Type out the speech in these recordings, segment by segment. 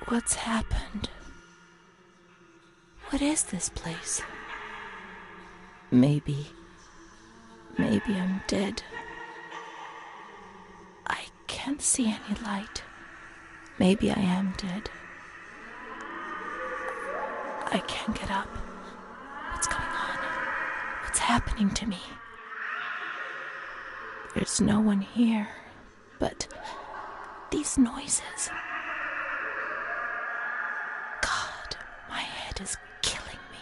What's happened? What is this place? Maybe I'm dead. I can't see any light. Maybe I am dead. I can't get up. What's going on? What's happening to me? There's no one here, but these noises. God, my head is killing me.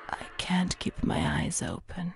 I can't keep my eyes open.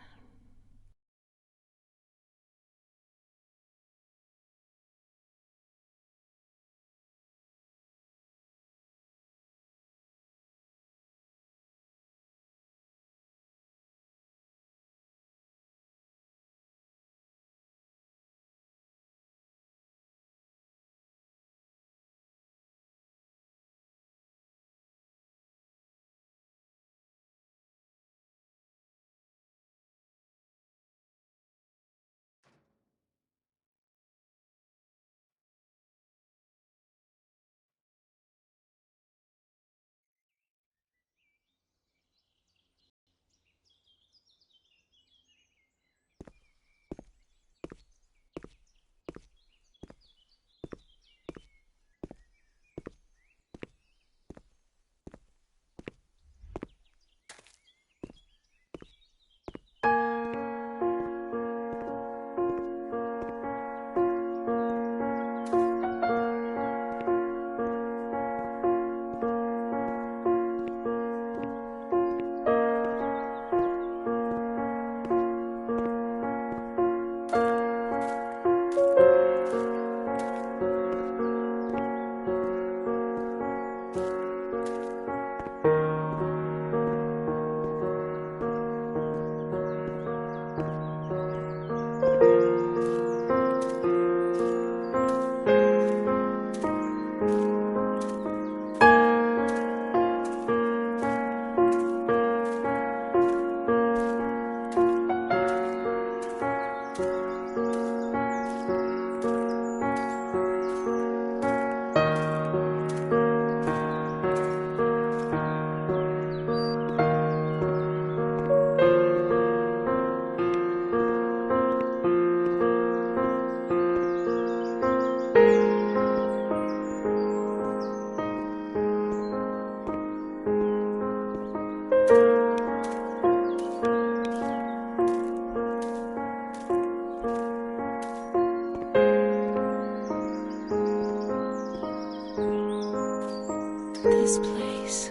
This place,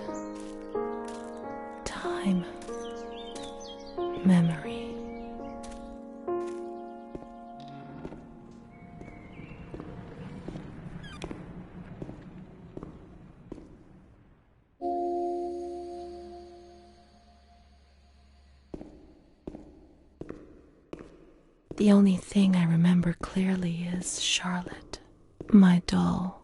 time, memory. The only thing I remember clearly is Charlotte, my doll.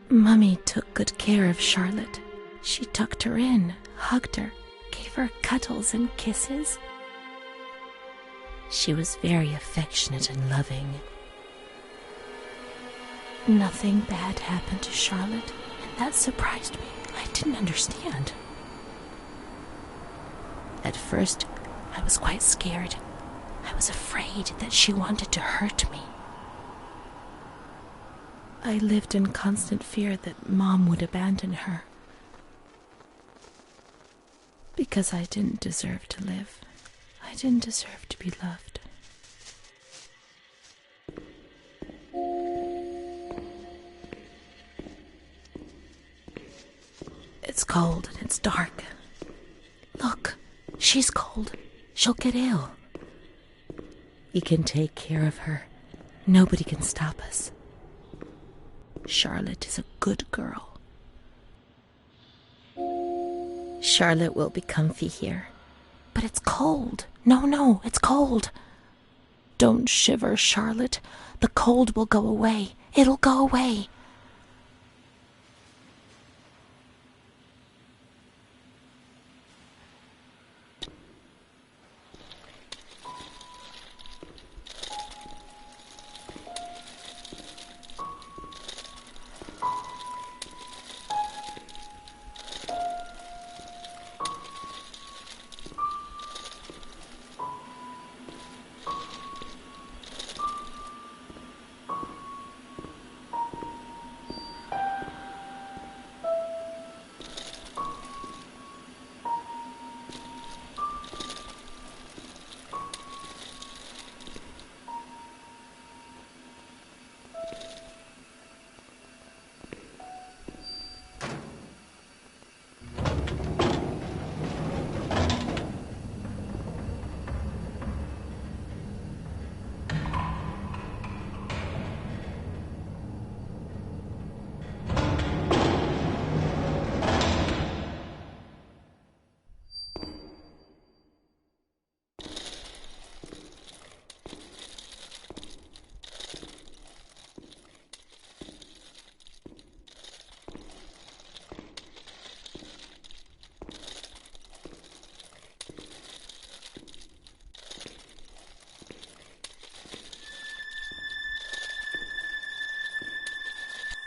Mummy took good care of Charlotte. She tucked her in, hugged her, gave her cuddles and kisses. She was very affectionate and loving. Nothing bad happened to Charlotte, and that surprised me. I didn't understand. At first, I was quite scared. I was afraid that she wanted to hurt me. I lived in constant fear that Mom would abandon her. Because I didn't deserve to live. I didn't deserve to be loved. It's cold and it's dark. Look, she's cold. She'll get ill. We can take care of her. Nobody can stop us. Charlotte is a good girl. Charlotte will be comfy here. But it's cold. No, it's cold. Don't shiver, Charlotte. The cold will go away. It'll go away.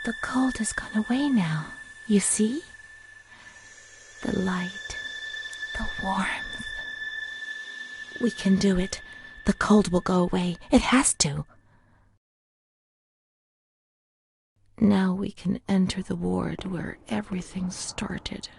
The cold has gone away now, you see? The light, the warmth. We can do it. The cold will go away. It has to. Now we can enter the ward where everything started.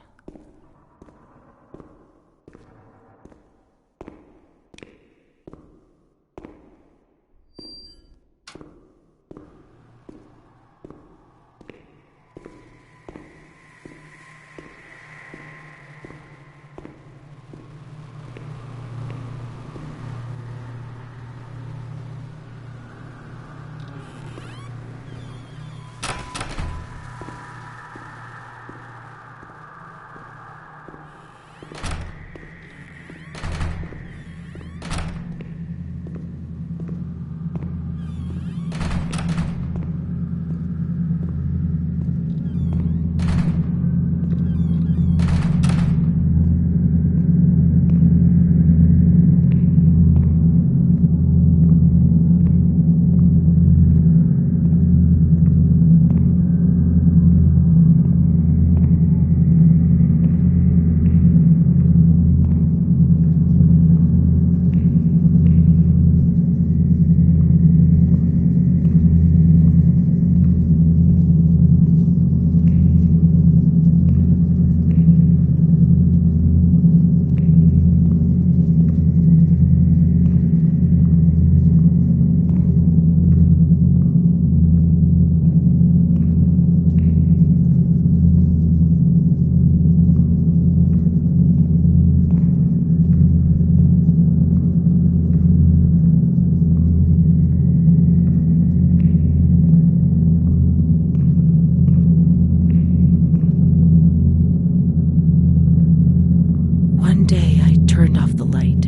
One day I turned off the light,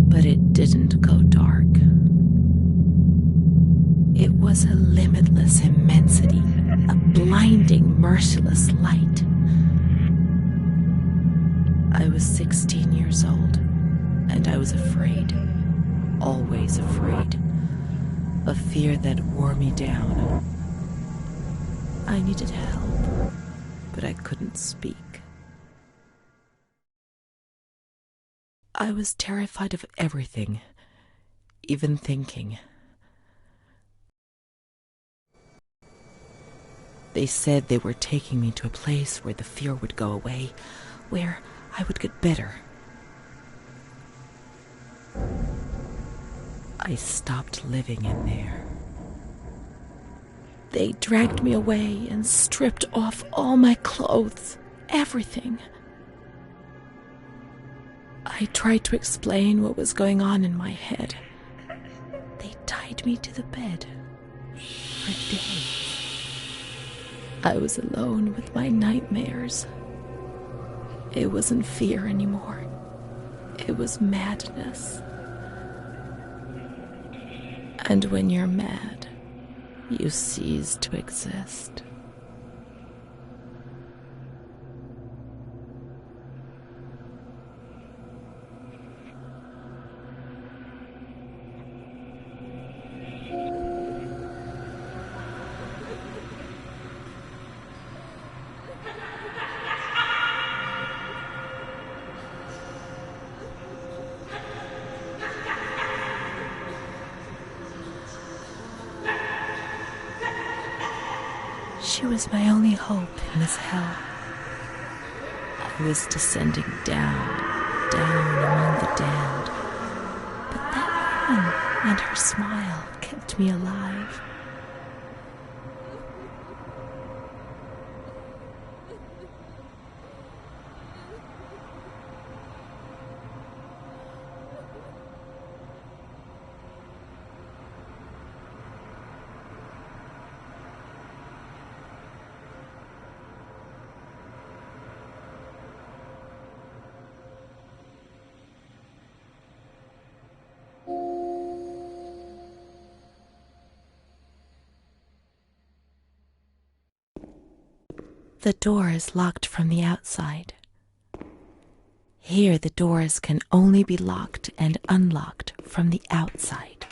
but it didn't go dark. It was a limitless immensity, a blinding, merciless light. I was 16 years old, and I was afraid, always afraid, a fear that wore me down. I needed help, but I couldn't speak. I was terrified of everything, even thinking. They said they were taking me to a place where the fear would go away, where I would get better. I stopped living in there. They dragged me away and stripped off all my clothes, everything. I tried to explain what was going on in my head. They tied me to the bed for days. I was alone with my nightmares. It wasn't fear anymore. It was madness. And when you're mad, you cease to exist. She was my only hope in this hell. I was descending down, down among the damned. But that woman and her smile kept me alive. The door is locked from the outside. Here the doors can only be locked and unlocked from the outside.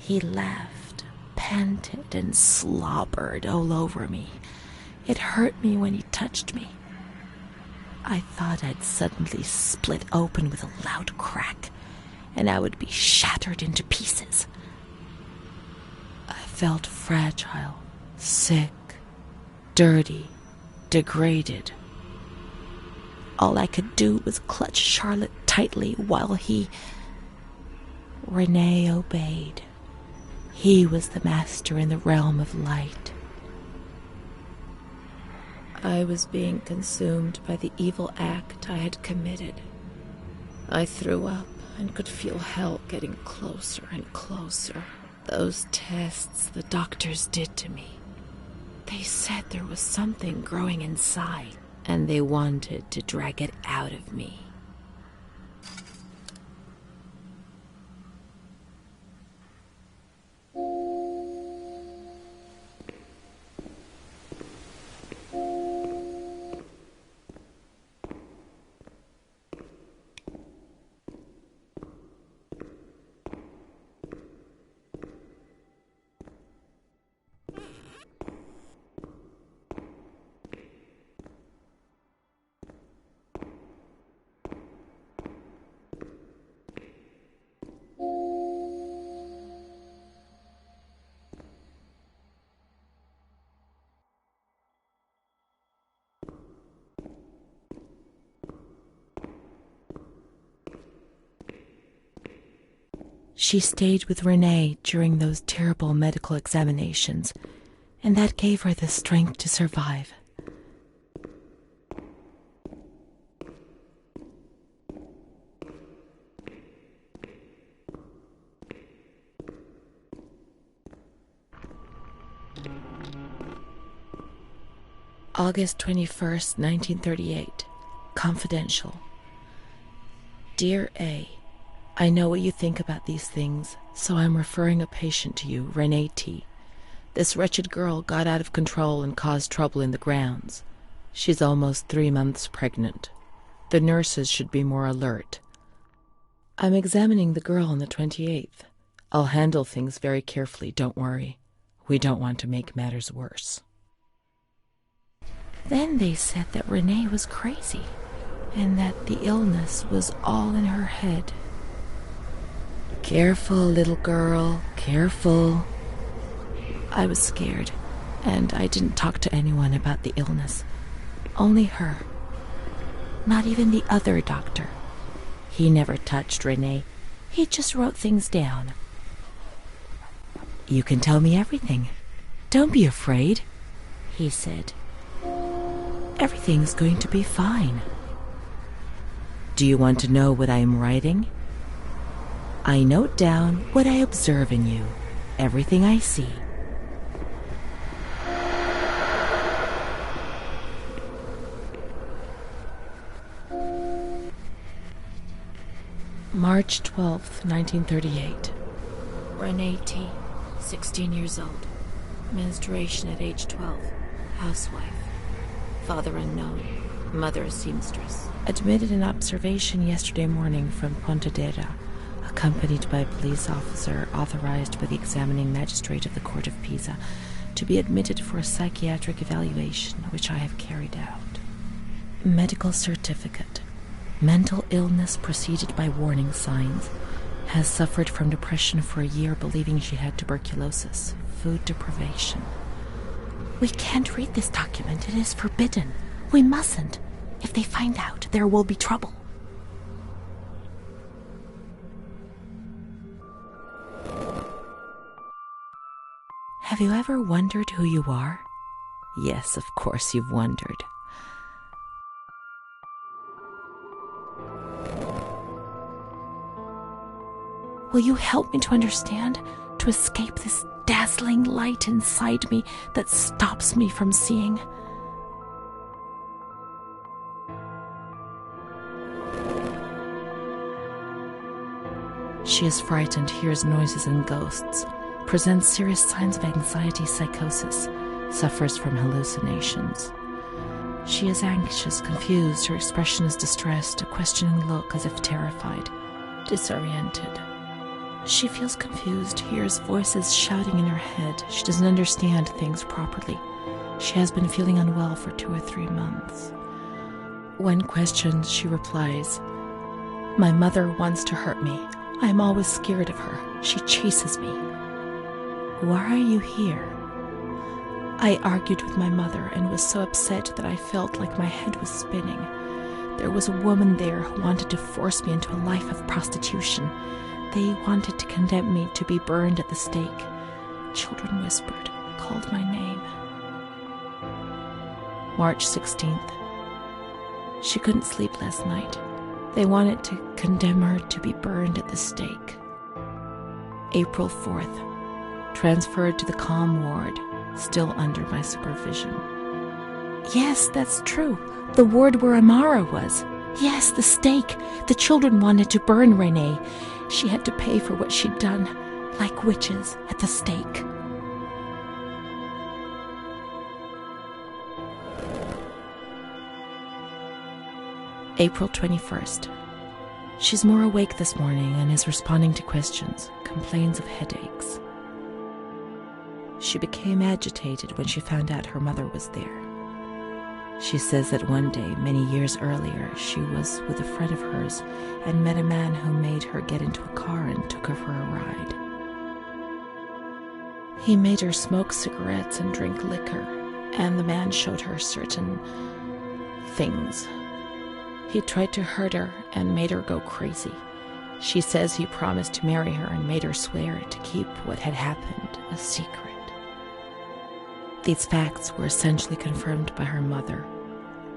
He laughed, panted, and slobbered all over me. It hurt me when he touched me. I thought I'd suddenly split open with a loud crack, and I would be shattered into pieces. I felt fragile, sick, dirty, degraded. All I could do was clutch Charlotte tightly while René obeyed. He was the master in the realm of light. I was being consumed by the evil act I had committed. I threw up and could feel hell getting closer and closer. Those tests the doctors did to me. They said there was something growing inside, and they wanted to drag it out of me. She stayed with René during those terrible medical examinations, and that gave her the strength to survive. August 21st, 1938. Confidential. Dear A, I know what you think about these things, so I'm referring a patient to you, René T. This wretched girl got out of control and caused trouble in the grounds. She's almost 3 months pregnant. The nurses should be more alert. I'm examining the girl on the 28th. I'll handle things very carefully, don't worry. We don't want to make matters worse. Then they said that René was crazy, and that the illness was all in her head. Careful, little girl, careful. I was scared, and I didn't talk to anyone about the illness. Only her. Not even the other doctor. He never touched René. He just wrote things down. You can tell me everything. Don't be afraid, he said. Everything's going to be fine. Do you want to know what I am writing? I note down what I observe in you, everything I see. March 12th, 1938. René T., 16 years old. Menstruation at age 12. Housewife. Father unknown. Mother a seamstress. Admitted in observation yesterday morning from Pontedera, accompanied by a police officer authorized by the examining magistrate of the Court of Pisa to be admitted for a psychiatric evaluation, which I have carried out. Medical certificate. Mental illness preceded by warning signs. Has suffered from depression for a year, believing she had tuberculosis. Food deprivation. We can't read this document. It is forbidden. We mustn't. If they find out, there will be trouble. Have you ever wondered who you are? Yes, of course you've wondered. Will you help me to understand, to escape this dazzling light inside me that stops me from seeing? She is frightened, hears noises and ghosts, presents serious signs of anxiety, psychosis, suffers from hallucinations. She is anxious, confused, her expression is distressed, a questioning look as if terrified, disoriented. She feels confused, hears voices shouting in her head. She doesn't understand things properly. She has been feeling unwell for 2 or 3 months. When questioned, she replies, "My mother wants to hurt me. I am always scared of her. She chases me." "Why are you here?" "I argued with my mother and was so upset that I felt like my head was spinning. There was a woman there who wanted to force me into a life of prostitution. They wanted to condemn me to be burned at the stake. Children whispered, called my name." March 16th. She couldn't sleep last night. They wanted to condemn her to be burned at the stake. April 4th. Transferred to the calm ward, still under my supervision. Yes, that's true. The ward where Amara was. Yes, the stake. The children wanted to burn Renee. She had to pay for what she'd done, like witches at the stake. April 21st. She's more awake this morning and is responding to questions, complains of headaches. She became agitated when she found out her mother was there. She says that one day, many years earlier, she was with a friend of hers and met a man who made her get into a car and took her for a ride. He made her smoke cigarettes and drink liquor, and the man showed her certain things. He tried to hurt her and made her go crazy. She says he promised to marry her and made her swear to keep what had happened a secret. These facts were essentially confirmed by her mother.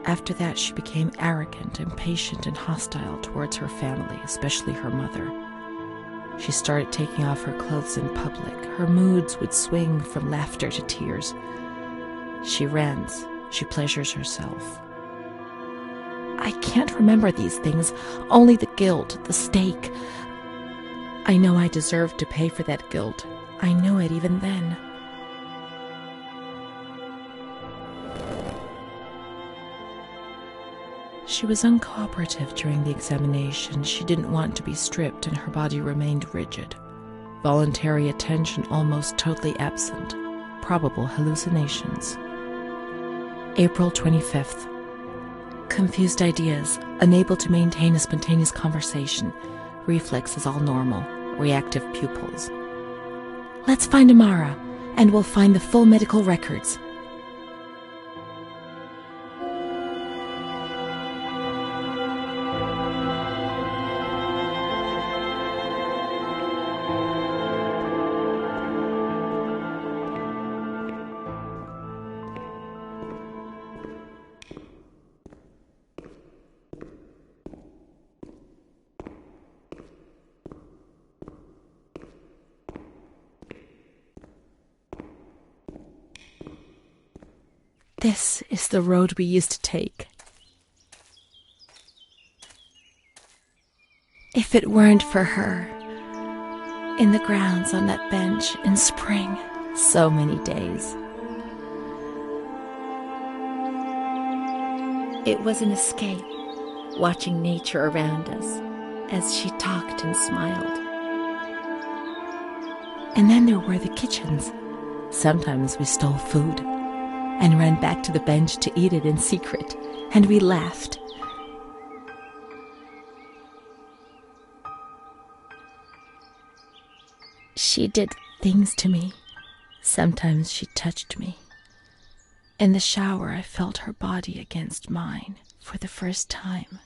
After that, she became arrogant, impatient, and hostile towards her family, especially her mother. She started taking off her clothes in public. Her moods would swing from laughter to tears. She rants. She pleasures herself. I can't remember these things, only the guilt, the stake. I know I deserved to pay for that guilt. I knew it even then. She was uncooperative during the examination. She didn't want to be stripped and her body remained rigid. Voluntary attention almost totally absent. Probable hallucinations. April 25th. Confused ideas, unable to maintain a spontaneous conversation. Reflexes all normal. Reactive pupils. Let's find Amara, and we'll find the full medical records. This is the road we used to take. If it weren't for her, in the grounds on that bench in spring, so many days. It was an escape, watching nature around us as she talked and smiled. And then there were the kitchens. Sometimes we stole food and ran back to the bench to eat it in secret, and we laughed. She did things to me. Sometimes she touched me. In the shower, I felt her body against mine for the first time.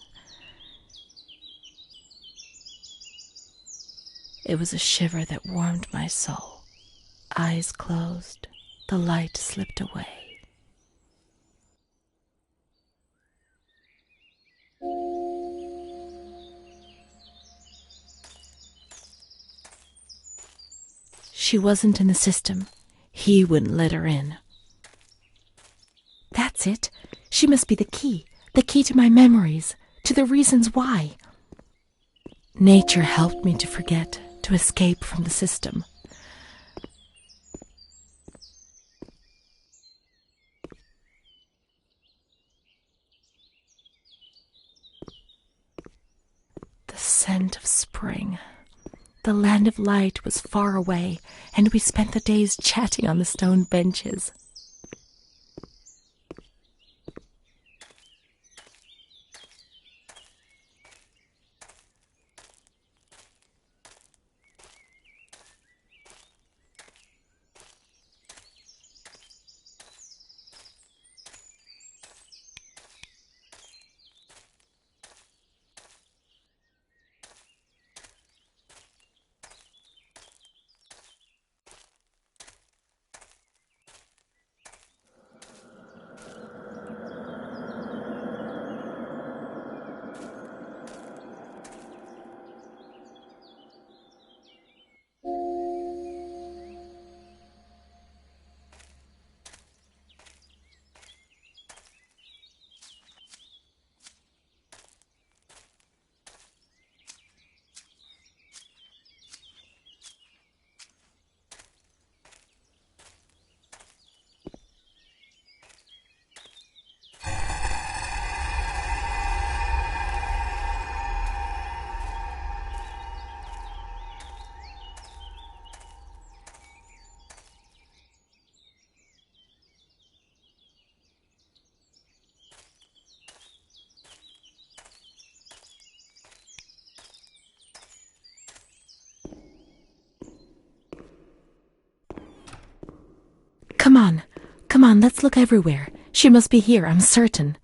It was a shiver that warmed my soul. Eyes closed, the light slipped away. She wasn't in the system. He wouldn't let her in. That's it. She must be the key to my memories, to the reasons why. Nature helped me to forget, to escape from the system. The scent of spring, The land of light was far away, and we spent the days chatting on the stone benches. Come on, let's look everywhere. She must be here, I'm certain.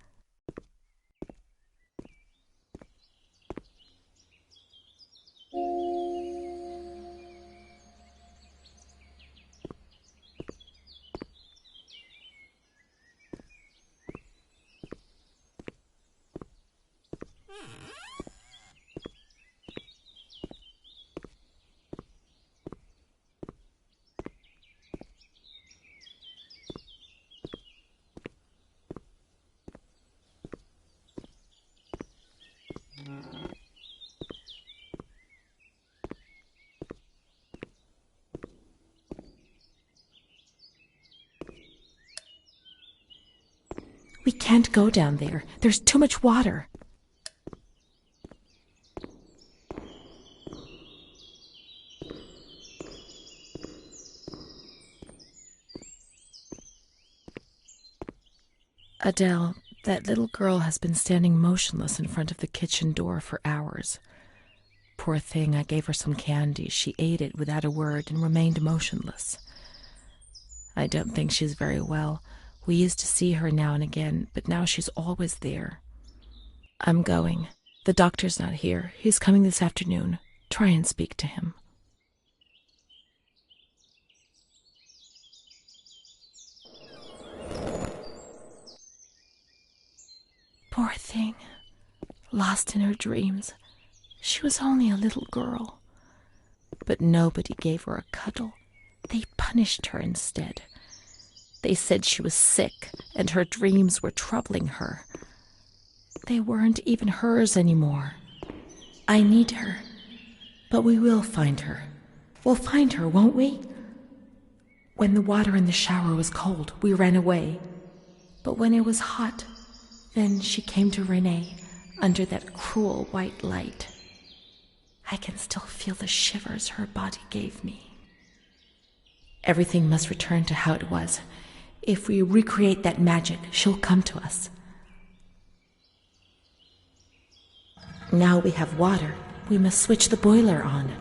We can't go down there. There's too much water. Adele, that little girl has been standing motionless in front of the kitchen door for hours. Poor thing, I gave her some candy. She ate it without a word and remained motionless. I don't think she's very well. We used to see her now and again, but now she's always there. I'm going. The doctor's not here. He's coming this afternoon. Try and speak to him. Poor thing. Lost in her dreams. She was only a little girl. But nobody gave her a cuddle. They punished her instead. They said she was sick, and her dreams were troubling her. They weren't even hers anymore. I need her, but we will find her. We'll find her, won't we? When the water in the shower was cold, we ran away. But when it was hot, then she came to Renee under that cruel white light. I can still feel the shivers her body gave me. Everything must return to how it was. If we recreate that magic, she'll come to us. Now we have water. We must switch the boiler on.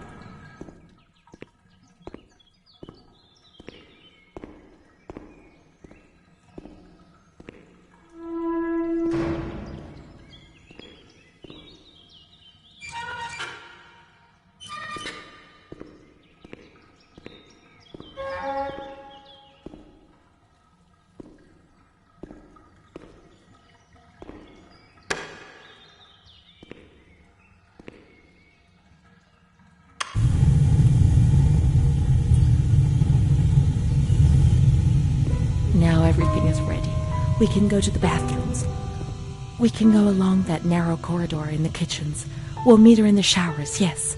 Now everything is ready. We can go to the bathrooms. We can go along that narrow corridor in the kitchens. We'll meet her in the showers, yes.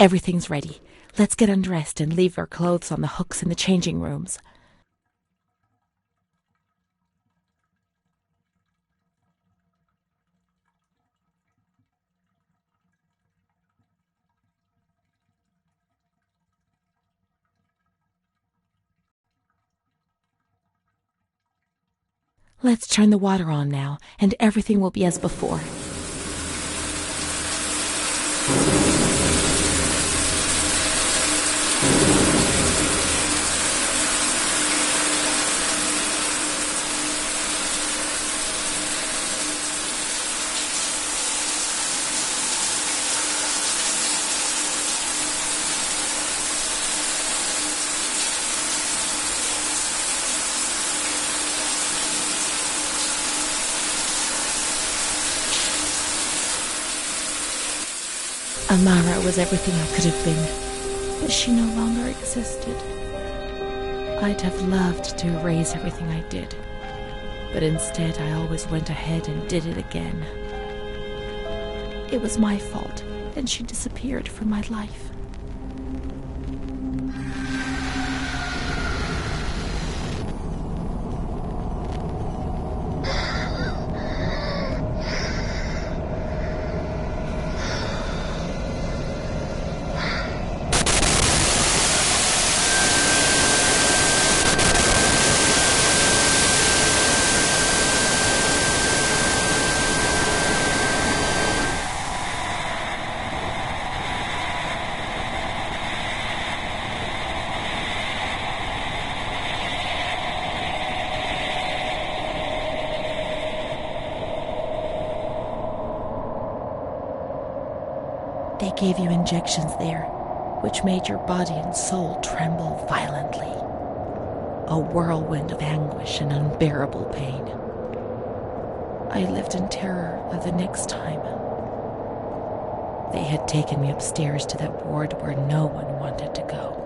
Everything's ready. Let's get undressed and leave our clothes on the hooks in the changing rooms. Let's turn the water on now, and everything will be as before. Amara was everything I could have been, but she no longer existed. I'd have loved to erase everything I did, but instead I always went ahead and did it again. It was my fault, and she disappeared from my life. They gave you injections there, which made your body and soul tremble violently. A whirlwind of anguish and unbearable pain. I lived in terror of the next time. They had taken me upstairs to that ward where no one wanted to go.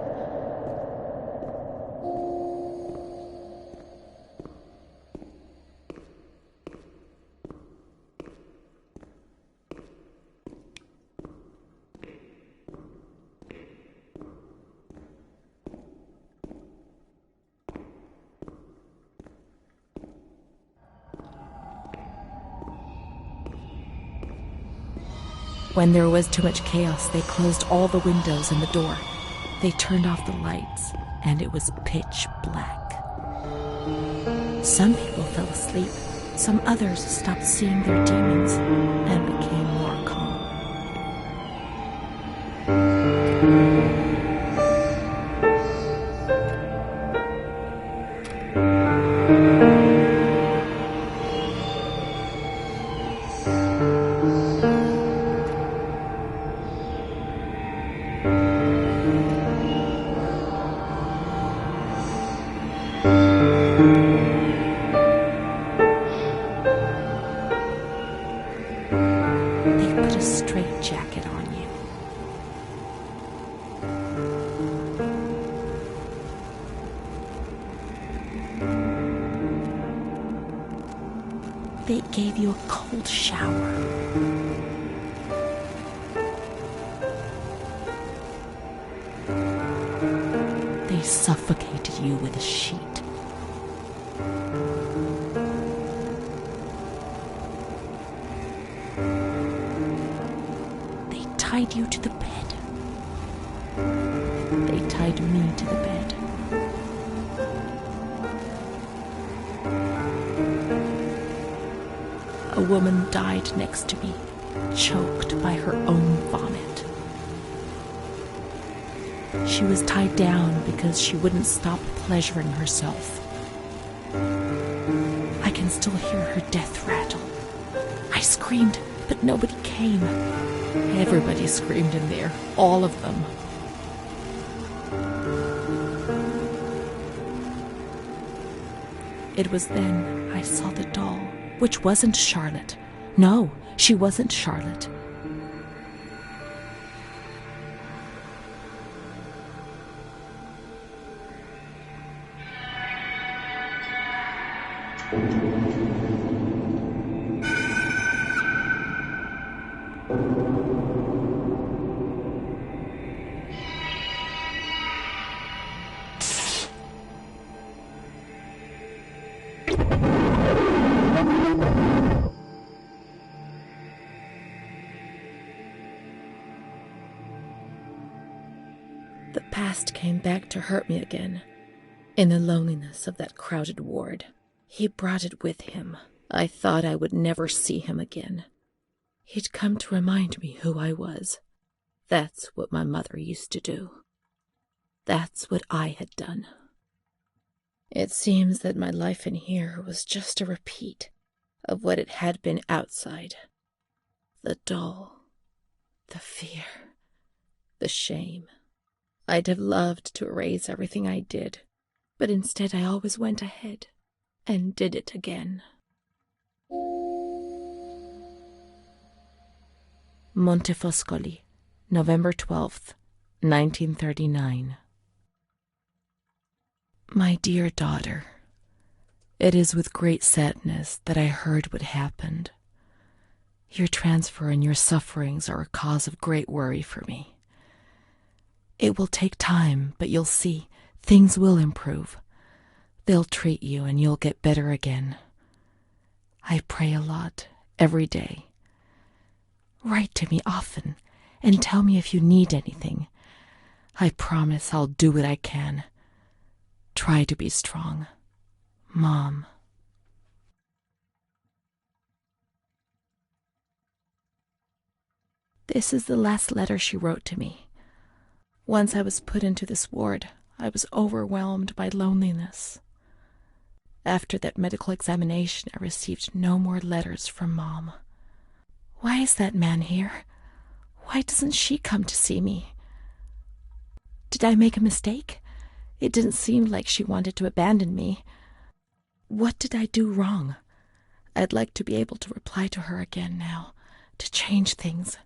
When there was too much chaos, they closed all the windows and the door. They turned off the lights, and it was pitch black. Some people fell asleep. Some others stopped seeing their demons and became more calm. Jacket on you. They gave you a cold shower. They suffocated you with a sheet. Tied you to the bed. They tied me to the bed. A woman died next to me, choked by her own vomit. She was tied down because she wouldn't stop pleasuring herself. I can still hear her death rattle. I screamed, but nobody came. Everybody screamed in there, all of them. It was then I saw the doll, which wasn't Charlotte. No, she wasn't Charlotte. past came back to hurt me again. In the loneliness of that crowded ward, he brought it with him. I thought I would never see him again. He'd come to remind me who I was. That's what my mother used to do. That's what I had done. It seems that my life in here was just a repeat of what it had been outside. The dull, the fear, the shame. I'd have loved to erase everything I did, but instead I always went ahead and did it again. Montefoscoli, November 12th, 1939. My dear daughter, it is with great sadness that I heard what happened. Your transfer and your sufferings are a cause of great worry for me. It will take time, but you'll see, things will improve. They'll treat you and you'll get better again. I pray a lot, every day. Write to me often and tell me if you need anything. I promise I'll do what I can. Try to be strong. Mom. This is the last letter she wrote to me. Once I was put into this ward, I was overwhelmed by loneliness. After that medical examination, I received no more letters from Mom. Why is that man here? Why doesn't she come to see me? Did I make a mistake? It didn't seem like she wanted to abandon me. What did I do wrong? I'd like to be able to reply to her again now, to change things.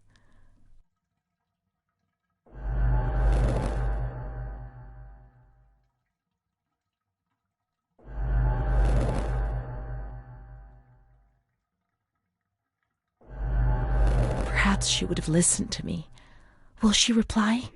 Perhaps she would have listened to me. Will she reply?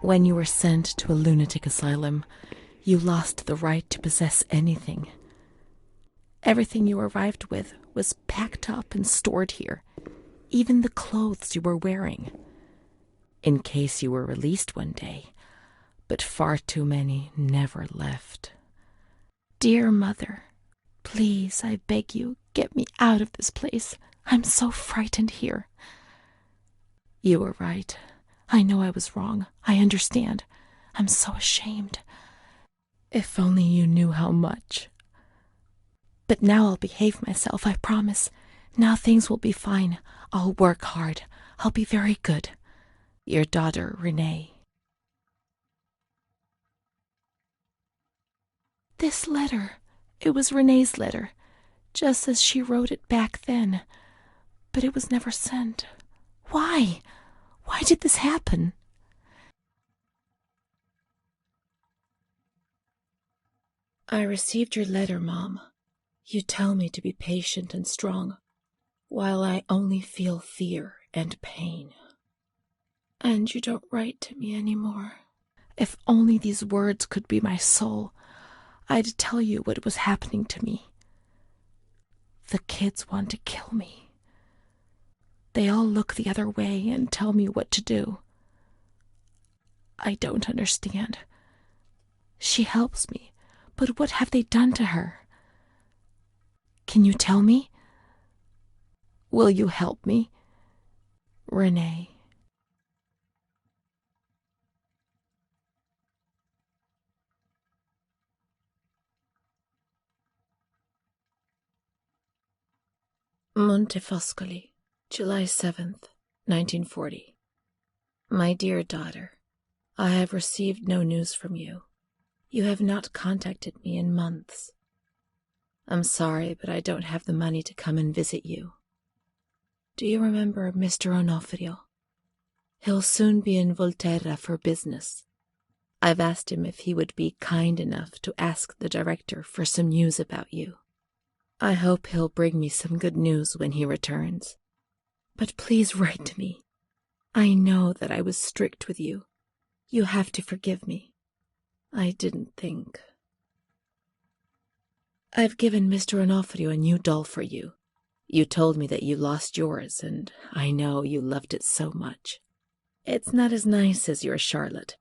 When you were sent to a lunatic asylum, you lost the right to possess anything. Everything you arrived with was packed up and stored here, even the clothes you were wearing, in case you were released one day, but far too many never left. Dear Mother, please, I beg you, get me out of this place. I'm so frightened here. You were right. I know I was wrong. I understand. I'm so ashamed. If only you knew how much. But now I'll behave myself, I promise. Now things will be fine. I'll work hard. I'll be very good. Your daughter, Renee. This letter. It was Renee's letter, just as she wrote it back then. But it was never sent. Why? Why did this happen? I received your letter, Mom. You tell me to be patient and strong, while I only feel fear and pain. And you don't write to me anymore. If only these words could be my soul, I'd tell you what was happening to me. The kids want to kill me. They all look the other way and tell me what to do. I don't understand. She helps me, but what have they done to her? Can you tell me? Will you help me? Renee. Montefoscoli, July 7th, 1940. My dear daughter, I have received no news from you. You have not contacted me in months. I'm sorry, but I don't have the money to come and visit you. Do you remember Mr. Onofrio? He'll soon be in Volterra for business. I've asked him if he would be kind enough to ask the director for some news about you. I hope he'll bring me some good news when he returns. But please write to me. I know that I was strict with you. You have to forgive me. I didn't think. I've given Mr. Onofrio a new doll for you. You told me that you lost yours, and I know you loved it so much. It's not as nice as your Charlotte,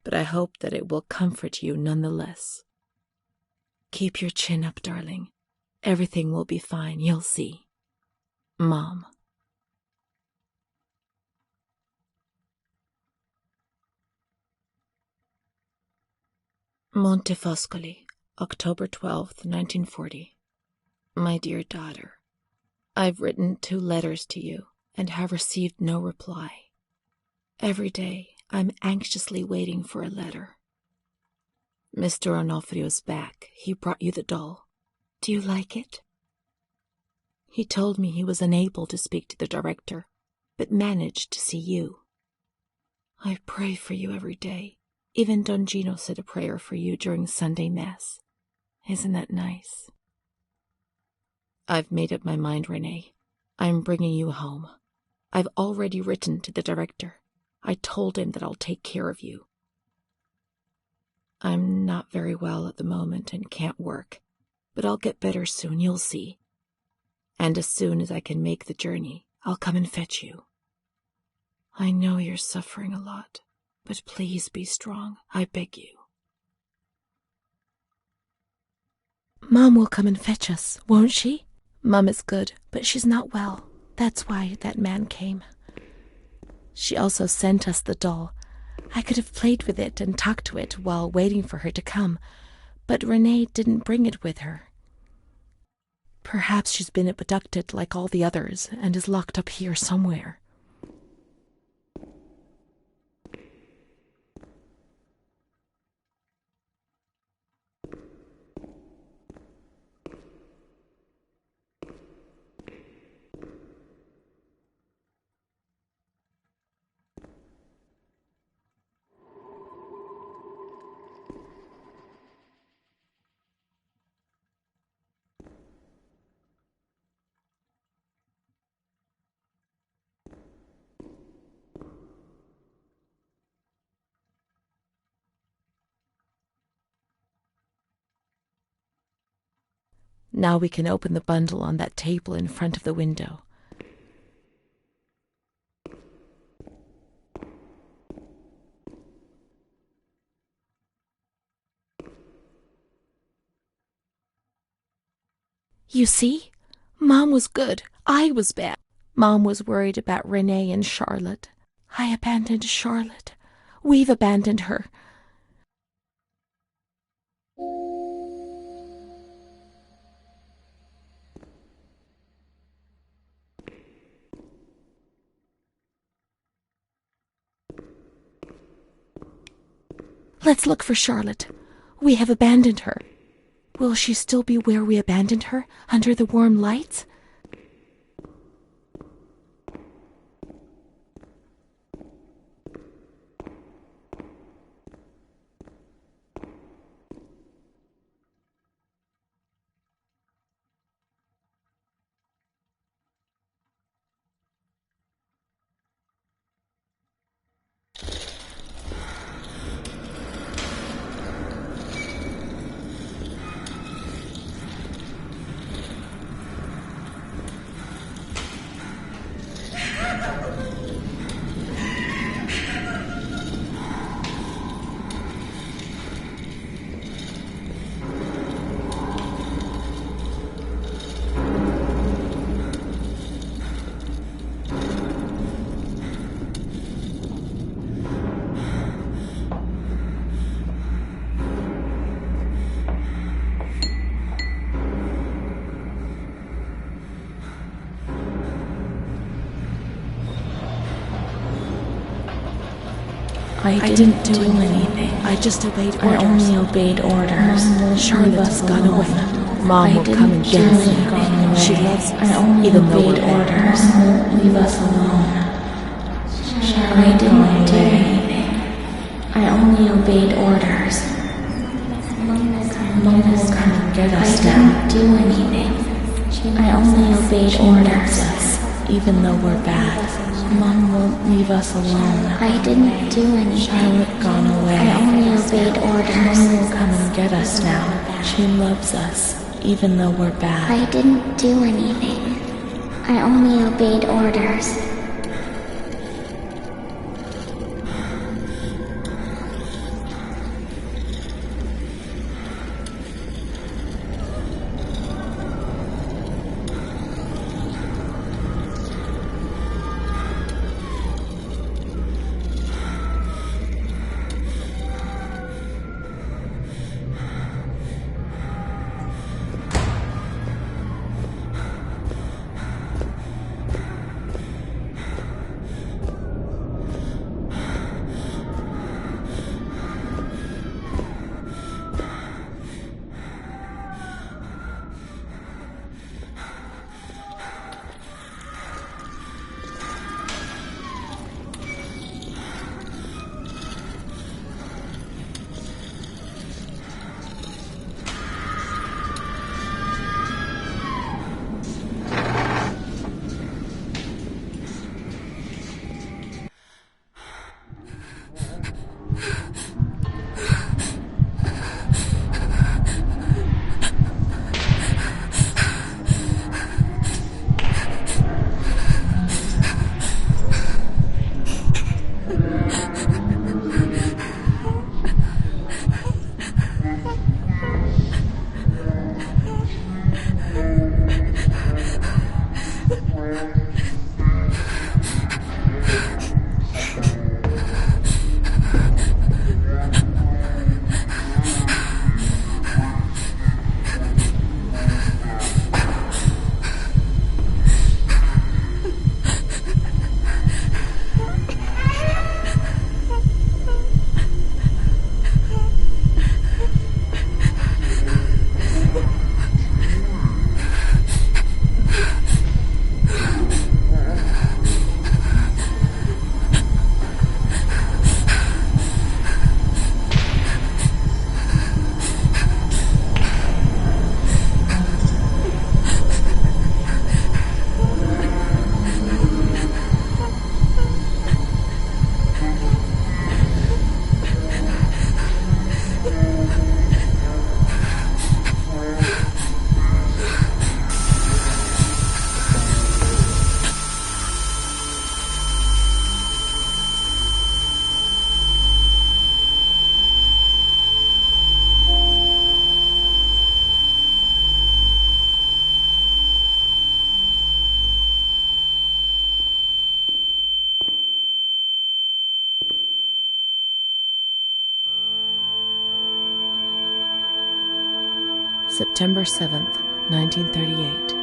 but I hope that it will comfort you nonetheless. Keep your chin up, darling. Everything will be fine, you'll see. Mom. Montefoscoli, October 12th, 1940. My dear daughter, I've written 2 letters to you and have received no reply. Every day I'm anxiously waiting for a letter. Mr. Onofrio's back. He brought you the doll. Do you like it? He told me he was unable to speak to the director, but managed to see you. I pray for you every day. Even Don Gino said a prayer for you during Sunday Mass. Isn't that nice? I've made up my mind, Renee. I'm bringing you home. I've already written to the director. I told him that I'll take care of you. I'm not very well at the moment and can't work, but I'll get better soon, you'll see. And as soon as I can make the journey, I'll come and fetch you. I know you're suffering a lot, but please be strong, I beg you. Mom will come and fetch us, won't she? Mom is good, but she's not well. That's why that man came. She also sent us the doll. I could have played with it and talked to it while waiting for her to come, but Renee didn't bring it with her. Perhaps she's been abducted like all the others and is locked up here somewhere. Now we can open the bundle on that table in front of the window. You see? Mom was good. I was bad. Mom was worried about Renee and Charlotte. I abandoned Charlotte. We've abandoned her. Let's look for Charlotte. We have abandoned her. Will she still be where we abandoned her, under the warm lights? I didn't do anything. I just obeyed orders. I only obeyed orders. Charlotte's gone away. Mom will come and get us. She loves us, I only even though obeyed we're orders. Leave us alone. I didn't do anything. I only obeyed orders. Mom will come and get us now. I didn't do anything. I only obeyed orders. Even though we're bad. Mom won't leave us alone. I didn't do anything. Charlotte gone away. I only obeyed orders. Mom will come and get us now. She loves us, even though we're bad. I didn't do anything. I only obeyed orders. September 7th, 1938.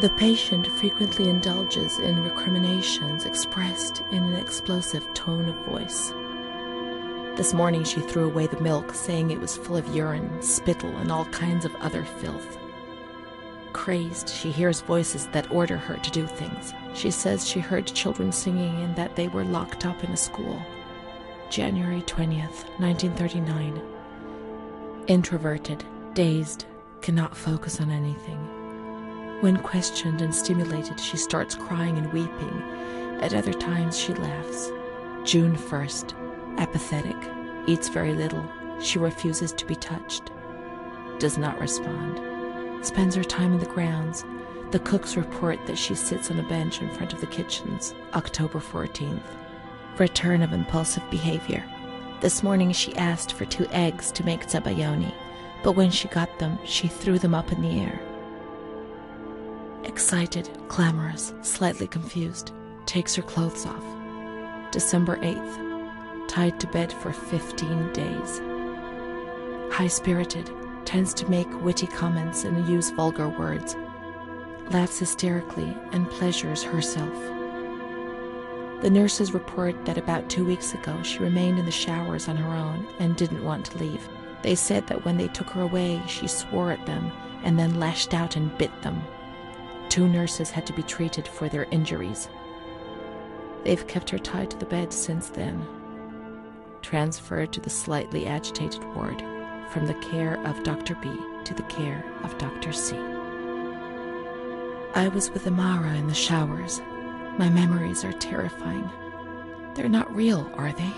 The patient frequently indulges in recriminations expressed in an explosive tone of voice. This morning she threw away the milk, saying it was full of urine, spittle, and all kinds of other filth. Crazed, she hears voices that order her to do things. She says she heard children singing and that they were locked up in a school. January 20th, 1939. Introverted, dazed, cannot focus on anything. When questioned and stimulated, she starts crying and weeping. At other times, she laughs. June 1st. Apathetic. Eats very little. She refuses to be touched. Does not respond. Spends her time in the grounds. The cooks report that she sits on a bench in front of the kitchens. October 14th. Return of impulsive behavior. This morning she asked for 2 eggs to make zabayoni, but when she got them, she threw them up in the air. Excited, clamorous, slightly confused. Takes her clothes off. December 8th. Tied to bed for 15 days. High-spirited, tends to make witty comments and use vulgar words. Laughs hysterically and pleasures herself. The nurses report that about 2 weeks ago she remained in the showers on her own and didn't want to leave. They said that when they took her away, she swore at them and then lashed out and bit them. 2 nurses had to be treated for their injuries. They've kept her tied to the bed since then. Transferred to the slightly agitated ward, from the care of Dr. B to the care of Dr. C. I was with Amara in the showers. My memories are terrifying. They're not real, are they?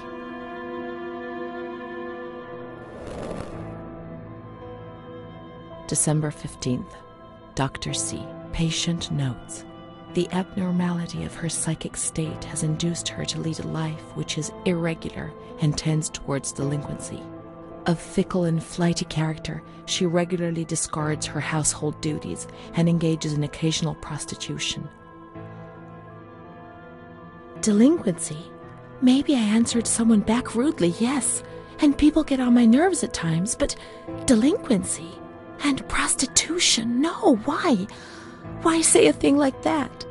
December 15th. Dr. C. Patient notes. The abnormality of her psychic state has induced her to lead a life which is irregular and tends towards delinquency. Of fickle and flighty character, she regularly discards her household duties and engages in occasional prostitution. Delinquency? Maybe I answered someone back rudely, yes, and people get on my nerves at times, but delinquency and prostitution, no, why? Why say a thing like that?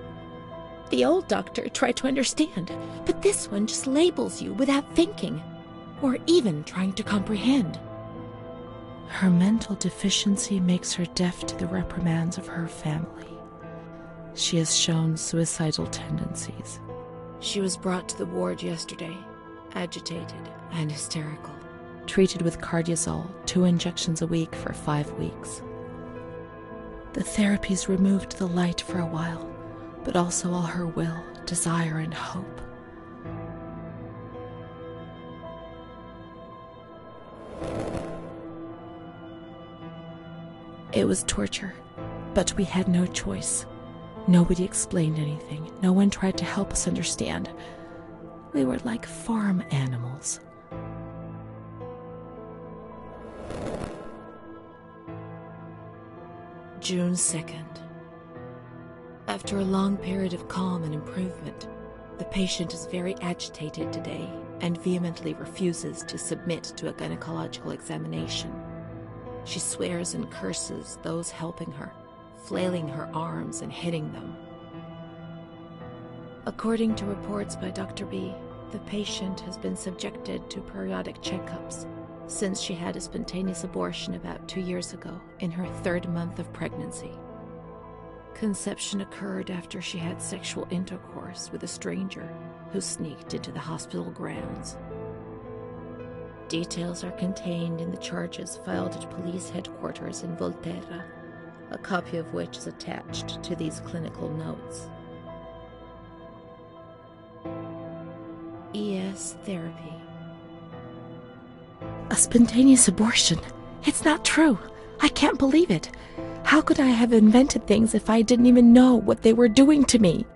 The old doctor tried to understand, but this one just labels you without thinking, or even trying to comprehend. Her mental deficiency makes her deaf to the reprimands of her family. She has shown suicidal tendencies. She was brought to the ward yesterday, agitated and hysterical. Treated with cardiazol, 2 injections a week for 5 weeks. The therapies removed the light for a while, but also all her will, desire, and hope. It was torture, but we had no choice. Nobody explained anything. No one tried to help us understand. We were like farm animals. June 2nd. After a long period of calm and improvement, the patient is very agitated today and vehemently refuses to submit to a gynecological examination. She swears and curses those helping her, flailing her arms and hitting them. According to reports by Dr. B, the patient has been subjected to periodic checkups since she had a spontaneous abortion about 2 years ago in her 3rd month of pregnancy. Conception occurred after she had sexual intercourse with a stranger who sneaked into the hospital grounds. Details are contained in the charges filed at police headquarters in Volterra, a copy of which is attached to these clinical notes. ES therapy. A spontaneous abortion? It's not true. I can't believe it. How could I have invented things if I didn't even know what they were doing to me?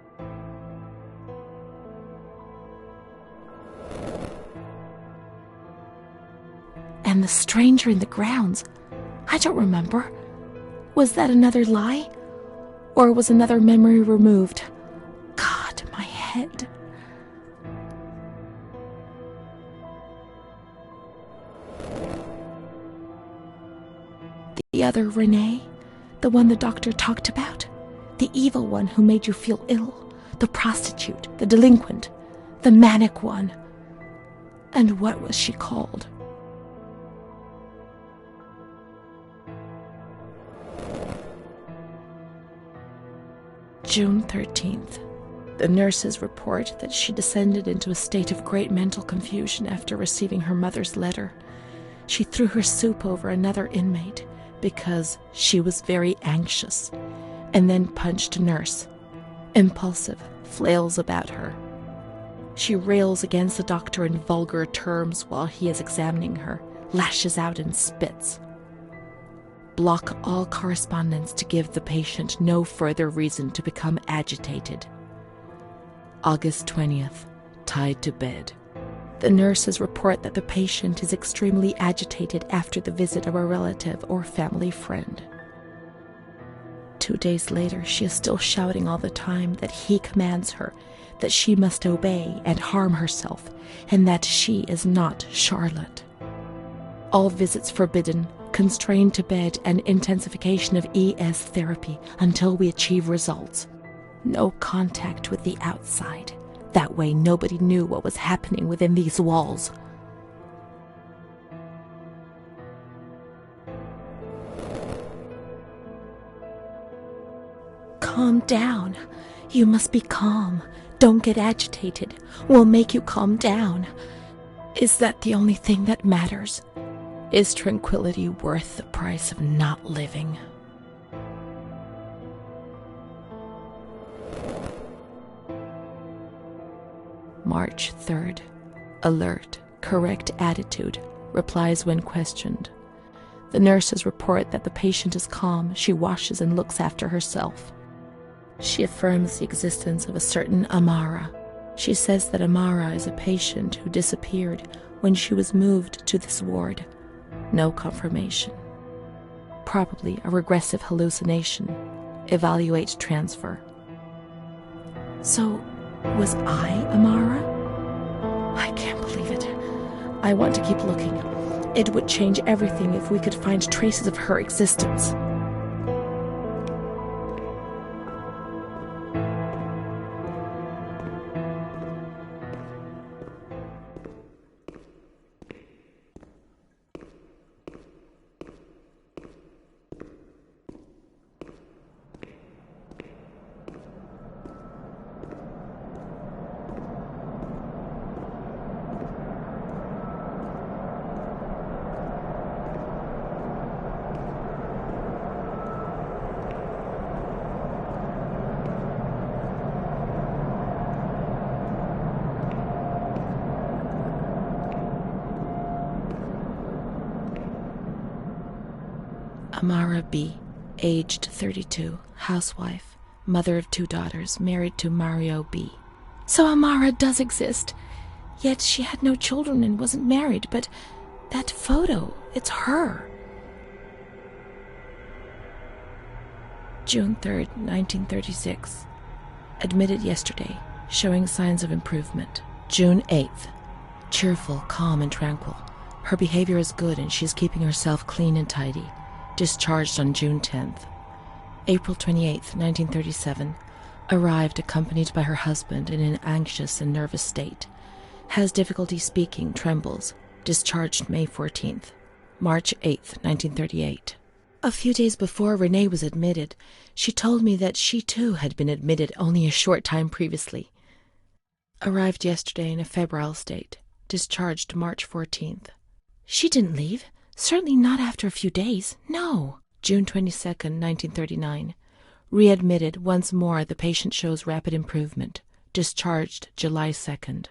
And the stranger in the grounds, I don't remember. Was that another lie? Or was another memory removed? God, my head. The other Renee? The one the doctor talked about? The evil one who made you feel ill? The prostitute? The delinquent? The manic one? And what was she called? June 13th. The nurses report that she descended into a state of great mental confusion after receiving her mother's letter. She threw her soup over another inmate because she was very anxious, and then punched a nurse. Impulsive, flails about her. She rails against the doctor in vulgar terms while he is examining her, lashes out and spits. Block all correspondence to give the patient no further reason to become agitated. August 20th, tied to bed. The nurses report that the patient is extremely agitated after the visit of a relative or family friend. 2 days later, she is still shouting all the time that he commands her, that she must obey and harm herself, and that she is not Charlotte. All visits forbidden, constrained to bed, and intensification of ES therapy until we achieve results. No contact with the outside. That way nobody knew what was happening within these walls. Calm down. You must be calm. Don't get agitated. We'll make you calm down. Is that the only thing that matters? Is tranquility worth the price of not living? March 3rd. Alert, correct attitude, replies when questioned. The nurses report that the patient is calm. She washes and looks after herself. She affirms the existence of a certain Amara. She says that Amara is a patient who disappeared when she was moved to this ward. No confirmation. Probably a regressive hallucination. Evaluate transfer. So, was I Amara? I can't believe it. I want to keep looking. It would change everything if we could find traces of her existence. Amara B., aged 32, housewife, mother of 2 daughters, married to Mario B. So Amara does exist. Yet she had no children and wasn't married, but that photo, it's her. June 3rd, 1936. Admitted yesterday, showing signs of improvement. June 8th. Cheerful, calm, and tranquil. Her behavior is good and she's keeping herself clean and tidy. Discharged on June 10th. April 28th, 1937. Arrived accompanied by her husband in an anxious and nervous state. Has difficulty speaking, trembles. Discharged May 14th. March 8th, 1938. A few days before Renee was admitted, she told me that she too had been admitted only a short time previously. Arrived yesterday in a febrile state. Discharged March 14th. She didn't leave. Certainly not after a few days. No. June 22nd, 1939. Readmitted once more. The patient shows rapid improvement. Discharged July 2nd.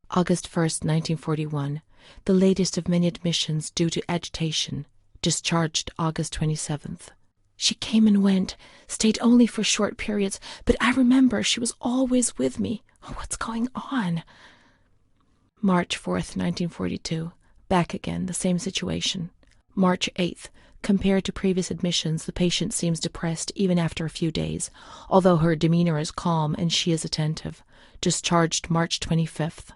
August 1st, 1941. The latest of many admissions due to agitation. Discharged August 27th. She came and went, stayed only for short periods, but I remember she was always with me. Oh, what's going on? March 4th, 1942. Back again, the same situation. March 8th. Compared to previous admissions, the patient seems depressed even after a few days, although her demeanor is calm and she is attentive. Discharged March 25th.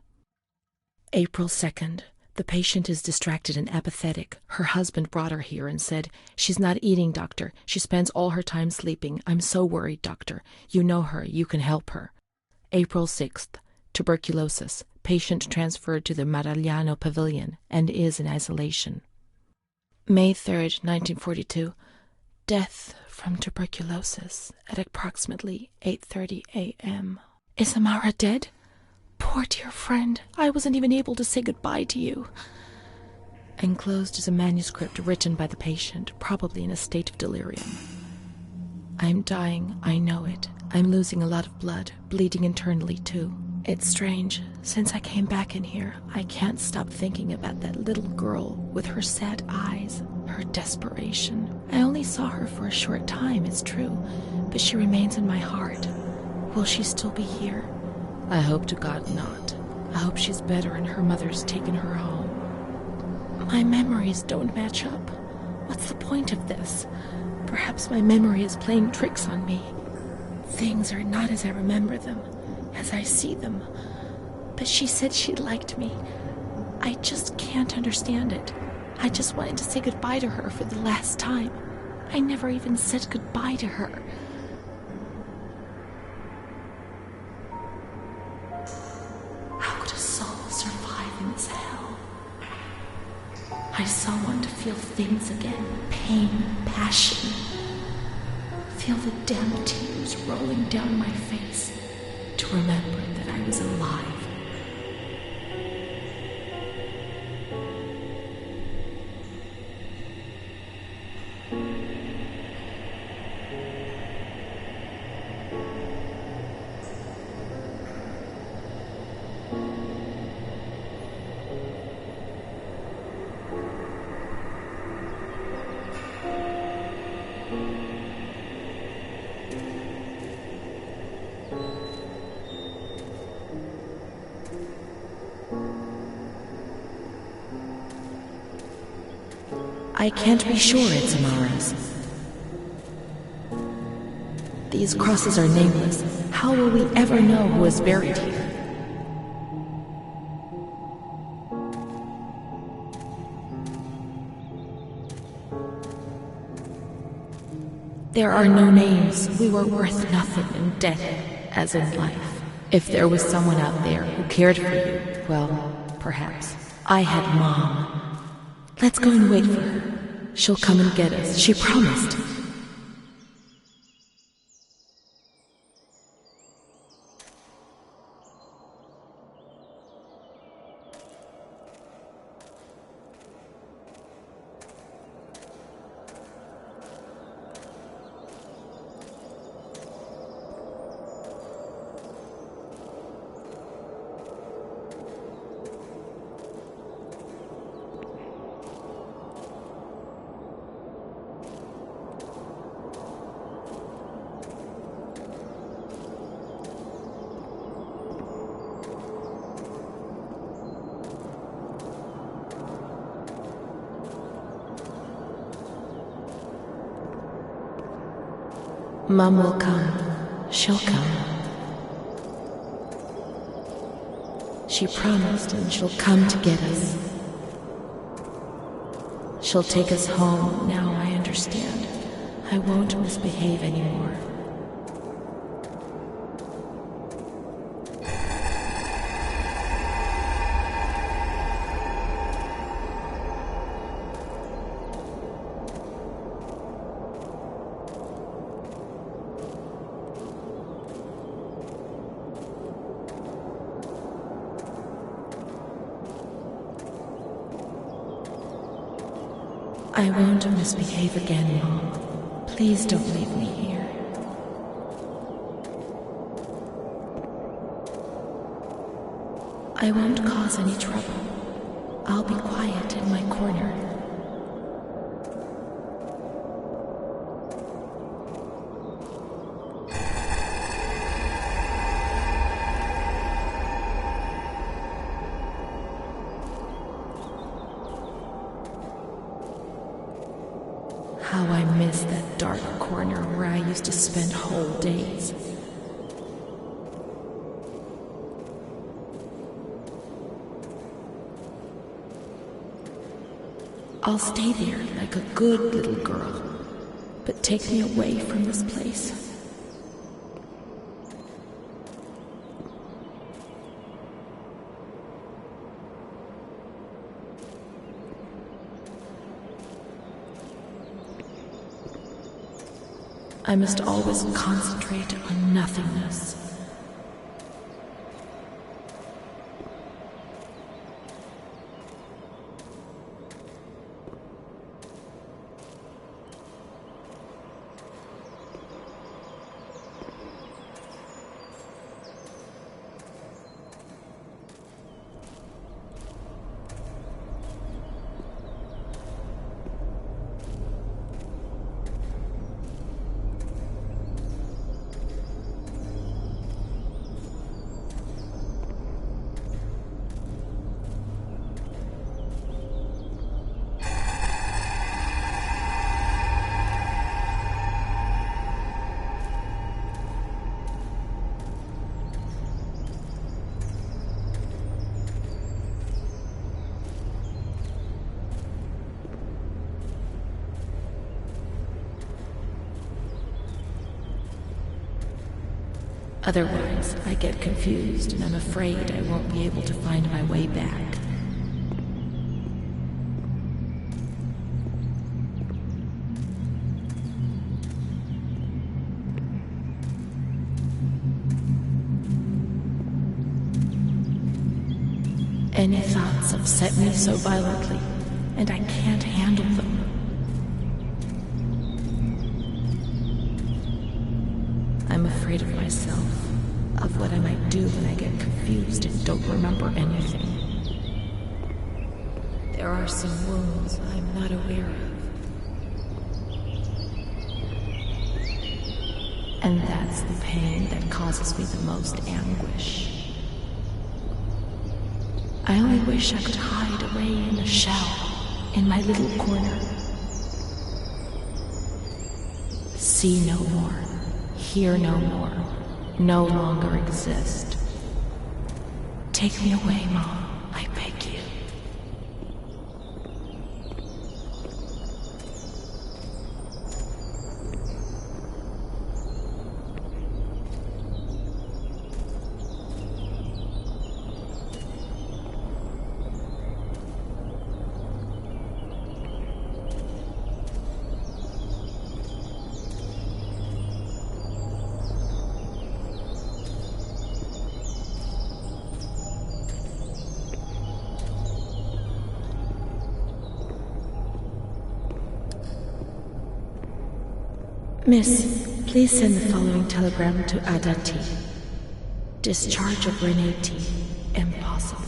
April 2nd. The patient is distracted and apathetic. Her husband brought her here and said, "She's not eating, doctor. She spends all her time sleeping. I'm so worried, doctor. You know her. You can help her." April 6th. Tuberculosis. patient transferred to the Maragliano Pavilion and is in isolation. May 3rd, 1942. Death from tuberculosis at approximately 8:30 a.m. Is Amara dead? Poor dear friend, I wasn't even able to say goodbye to you. Enclosed is a manuscript written by the patient, probably in a state of delirium. I'm dying, I know it. I'm losing a lot of blood, bleeding internally too. It's strange. Since I came back in here, I can't stop thinking about that little girl with her sad eyes, her desperation. I only saw her for a short time, it's true, but she remains in my heart. Will she still be here? I hope to God not. I hope she's better and her mother's taken her home. My memories don't match up. What's the point of this? Perhaps my memory is playing tricks on me. Things are not as I remember them, as I see them. But she said she liked me. I just can't understand it. I just wanted to say goodbye to her for the last time. I never even said goodbye to her. How could a soul survive in this hell? I so want to feel things again. Pain, passion. Feel the damn tears rolling down my face. To remember that I was alive. I can't be sure it's Amara's. These crosses are nameless. How will we ever know who is buried here? There are no names. We were worth nothing in death as in life. If there was someone out there who cared for you, well, perhaps. I had Mom. Let's go and wait for her. She'll come and get us. She promised. Mom will come. She'll come. She promised and she'll come to get us. She'll take us home. Now I understand. I won't misbehave anymore. I won't misbehave again, Mom. Please don't leave me here. I won't cause any trouble. I'll be quiet in my corner. How I miss that dark corner where I used to spend whole days. I'll stay there like a good little girl, but take me away from this place. I must always concentrate on nothingness. Otherwise, I get confused and I'm afraid I won't be able to find my way back. Any thoughts upset me so violently, and I can't handle them. I'm afraid of myself, of what I might do when I get confused and don't remember anything. There are some wounds I'm not aware of. And that's the pain that causes me the most anguish. I only wish I could hide away in a shell, in my little corner. See no more. Hear no more, no longer exist. Take me away, Mom, I beg you. Miss, please send the following telegram to Adati. Discharge of Renee T. Impossible.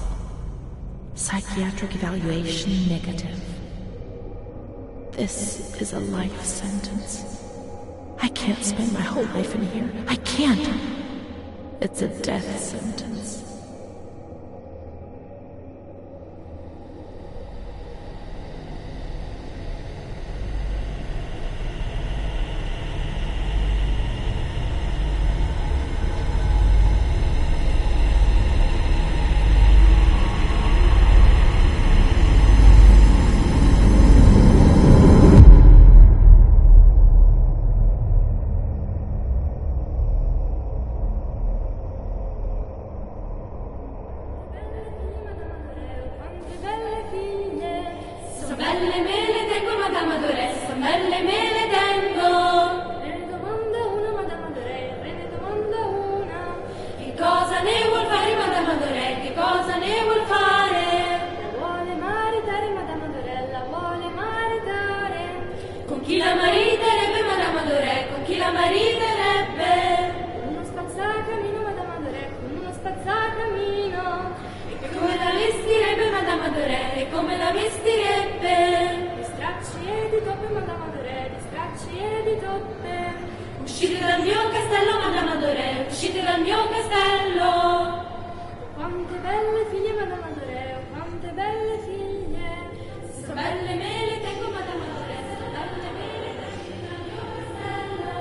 Psychiatric evaluation negative. This is a life sentence. I can't spend my whole life in here. I can't. It's a death sentence. Uscite dal mio castello, Madame Adoré, uscite dal mio castello. Quante belle figlie, Madame Adoré, quante belle figlie. So belle me le tengo, Madame Adoré, so belle me le tengo dal mio castello.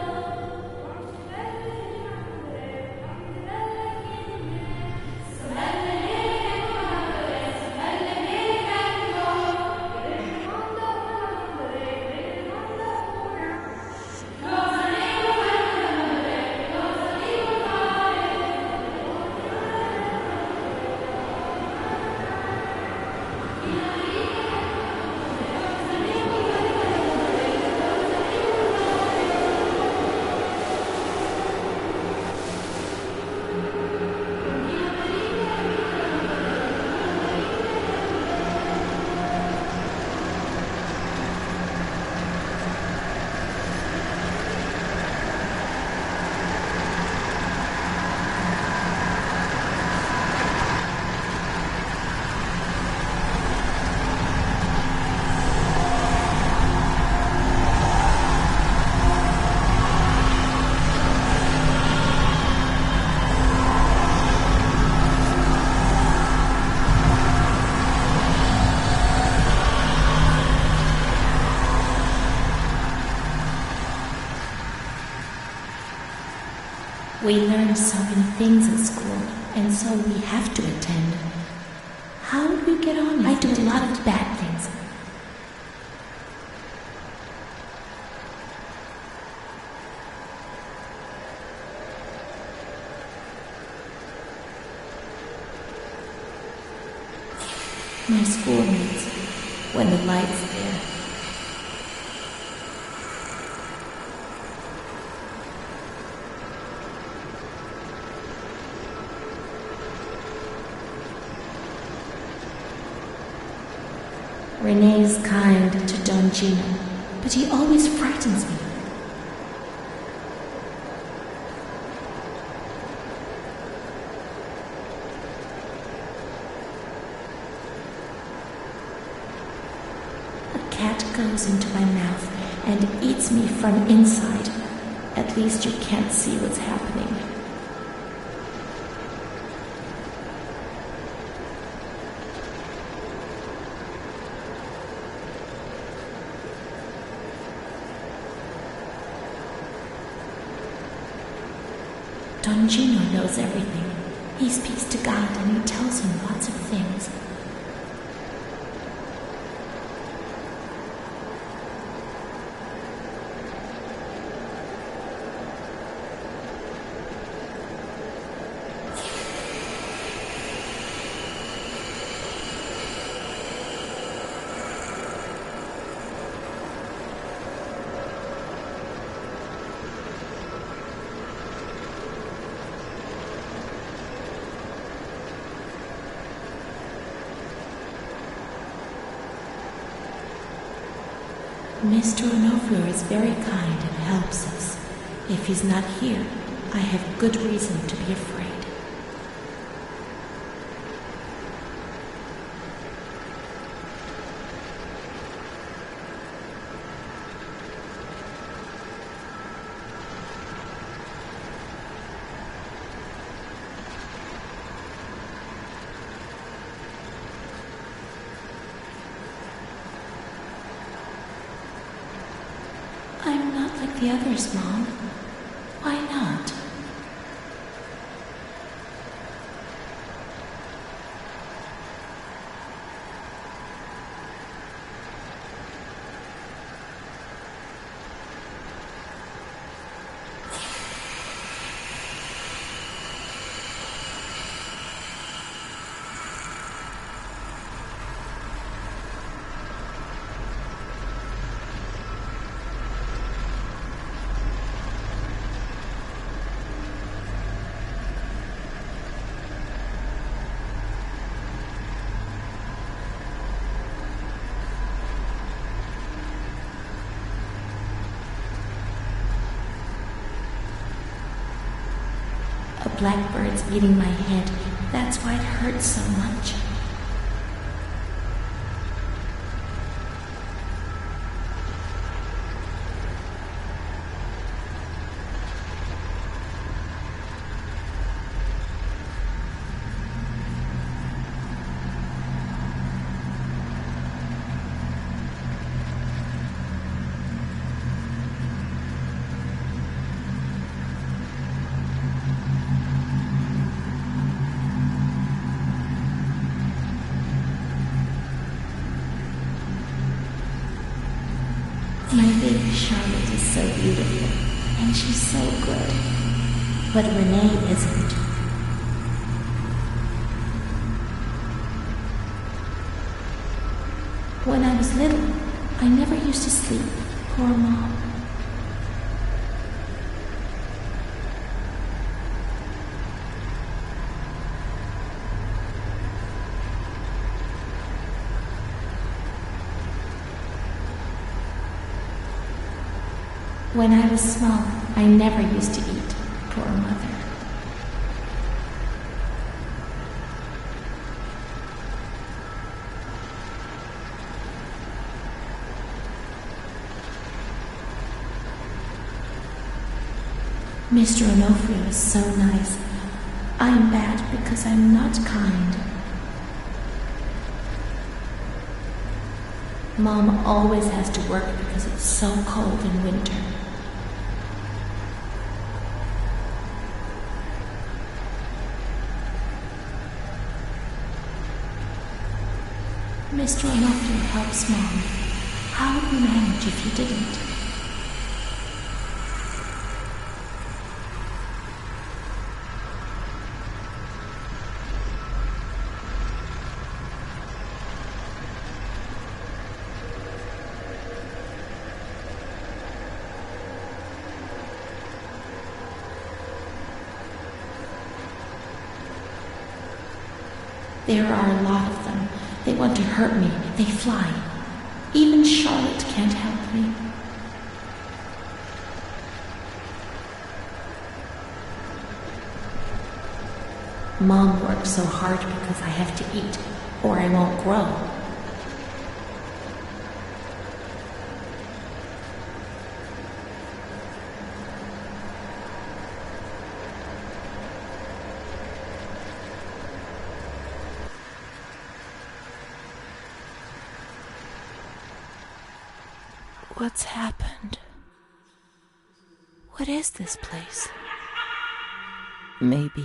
Quante belle figlie, Madame Adoré, quante belle figlie. So belle me le tengo, Madame Adoré, so belle me le tengo. Re del mondo, Madame Adoré, re del mondo una. Cosa ne vuoi fare, Madame Adoré, cosa ne vuoi fare? Cosa We learn so many things at school, and so we have to attend. How would we get on? I do a lot of bad things. My schoolmates, when the light's there. Renee is kind to Don Gino, but he always frightens me. A cat goes into my mouth and eats me from inside. At least you can't see what's happening. Don Gino knows everything. He speaks to God and he tells him lots of things. Mr. Onofrio is very kind and helps us. If he's not here, I have good reason to be afraid. I'm not like the others, Mom. Why not? A blackbird's beating my head. That's why it hurts so much. My baby Charlotte is so beautiful, and she's so good. But Renee isn't. When I was little, I never used to sleep. Poor Mom. When I was small, I never used to eat. Poor Mother. Mr. Onofrio is so nice. I'm bad because I'm not kind. Mom always has to work because it's so cold in winter. Mr. Onofrio helps Mom. How would we manage if he didn't? There are a lot of them. They want to hurt me. They fly. Even Charlotte can't help me. Mom works so hard because I have to eat, or I won't grow. What's happened? What is this place? Maybe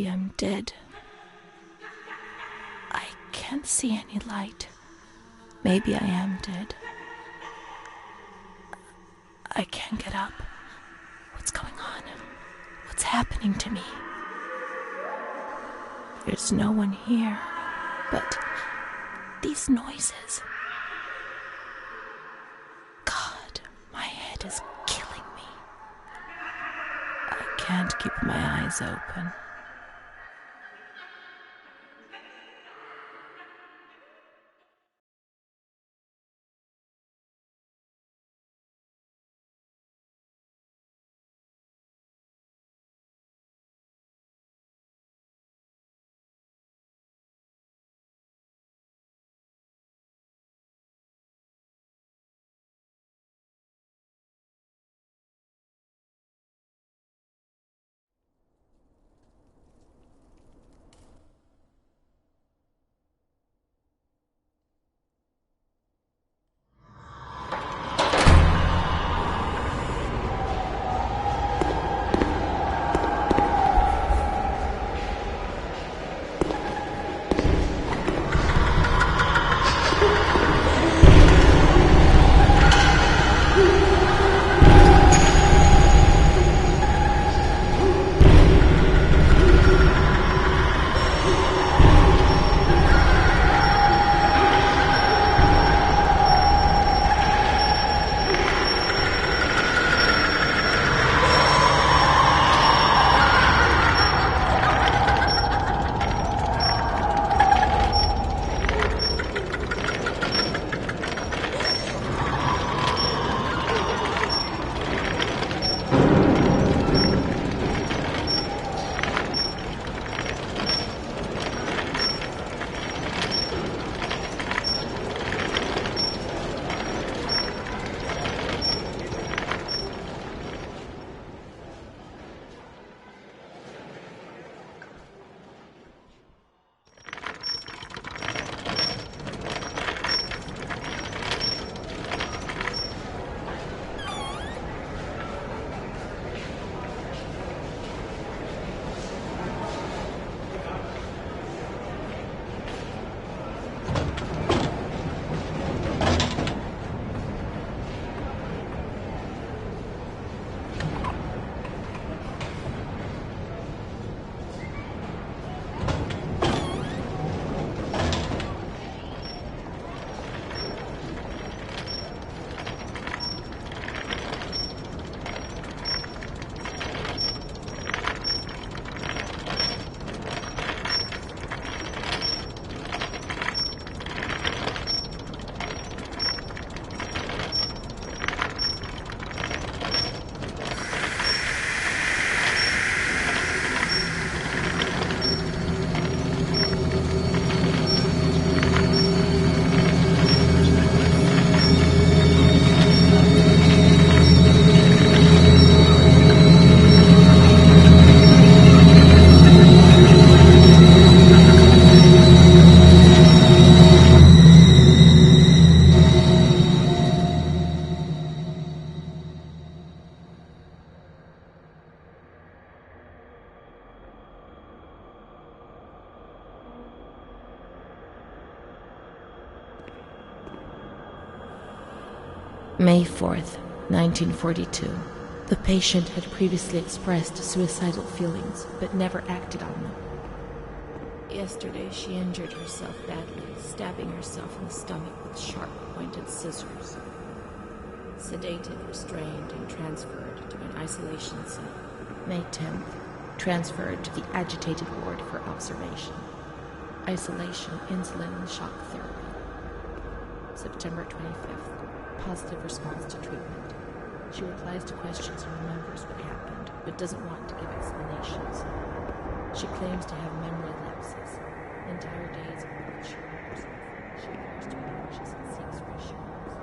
I'm dead. I can't see any light. Maybe I am dead. I can't get up. What's going on? What's happening to me? There's no one here, but these noises. God, my head is killing me. I can't keep my eyes open. May 4th, 1942. The patient had previously expressed suicidal feelings, but never acted on them. Yesterday, she injured herself badly, stabbing herself in the stomach with sharp-pointed scissors. Sedated, restrained, and transferred to an isolation cell. May 10th, transferred to the agitated ward for observation. Isolation, insulin, and shock therapy. September 25th, positive response to treatment. She replies to questions and remembers what happened, but doesn't want to give explanations. She claims to have memory lapses. Entire days of which she remembers nothing. She appears to be anxious and seeks reassurance.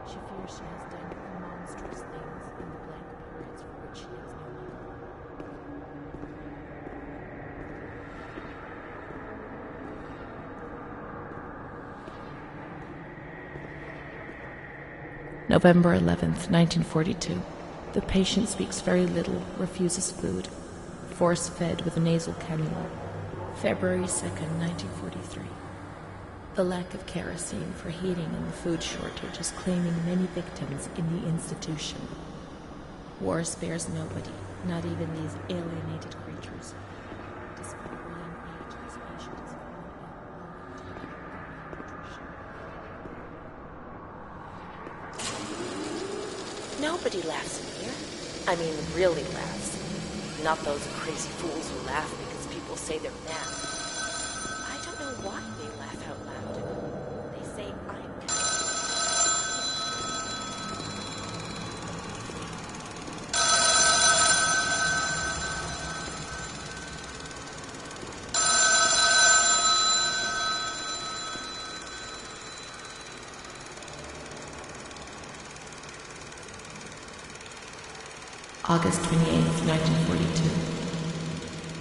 She fears she has done monstrous things in the blank periods for which she has no memory. November 11th, 1942. The patient speaks very little, refuses food, force-fed with a nasal cannula. February 2nd, 1943. The lack of kerosene for heating and the food shortage is claiming many victims in the institution. War spares nobody, not even these alienated creatures. Despite her young age, this patient is falling ill. Nobody laughs in here. I mean, really laughs. Not those crazy fools who laugh because people say they're mad. I don't know why they laugh out loud. They say I'm mad. August 28th, 1942.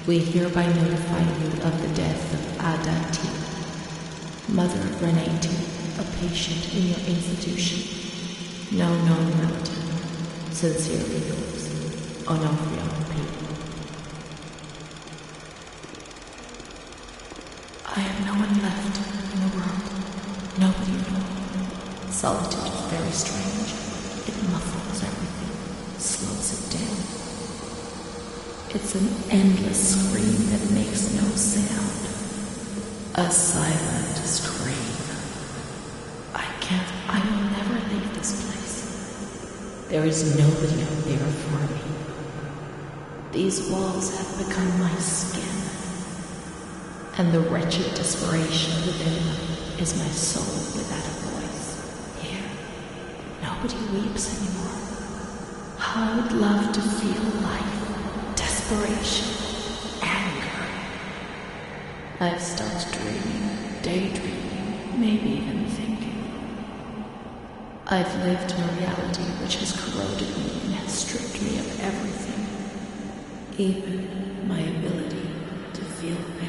We hereby notify you of the death of Ada T., mother of Renee T., a patient in your institution. No known relative. Sincerely yours, Onofrio P. I have no one left in the world. Nobody at all. Solitude is very strange. It muffles everything. Slows it down. It's an endless scream that makes no sound. A silent scream. I will never leave this place. There is nobody out there for me. These walls have become my skin. And the wretched desperation within them is my soul without a voice. Here, nobody weeps anymore. I would love to feel life, desperation, anger. I've stopped dreaming, daydreaming, maybe even thinking. I've lived in a reality which has corroded me and has stripped me of everything, even my ability to feel pain.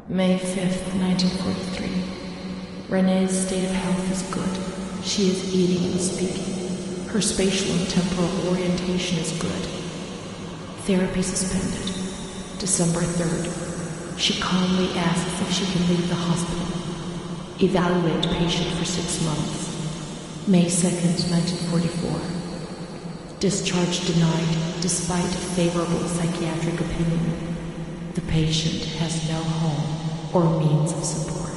May 5th, 1943. Renee's state of health is good. She is eating and speaking. Her spatial and temporal orientation is good. Therapy suspended. December 3rd. She calmly asks if she can leave the hospital. Evaluate patient for 6 months. May 2nd, 1944. Discharge denied despite favorable psychiatric opinion. The patient has no home or means of support.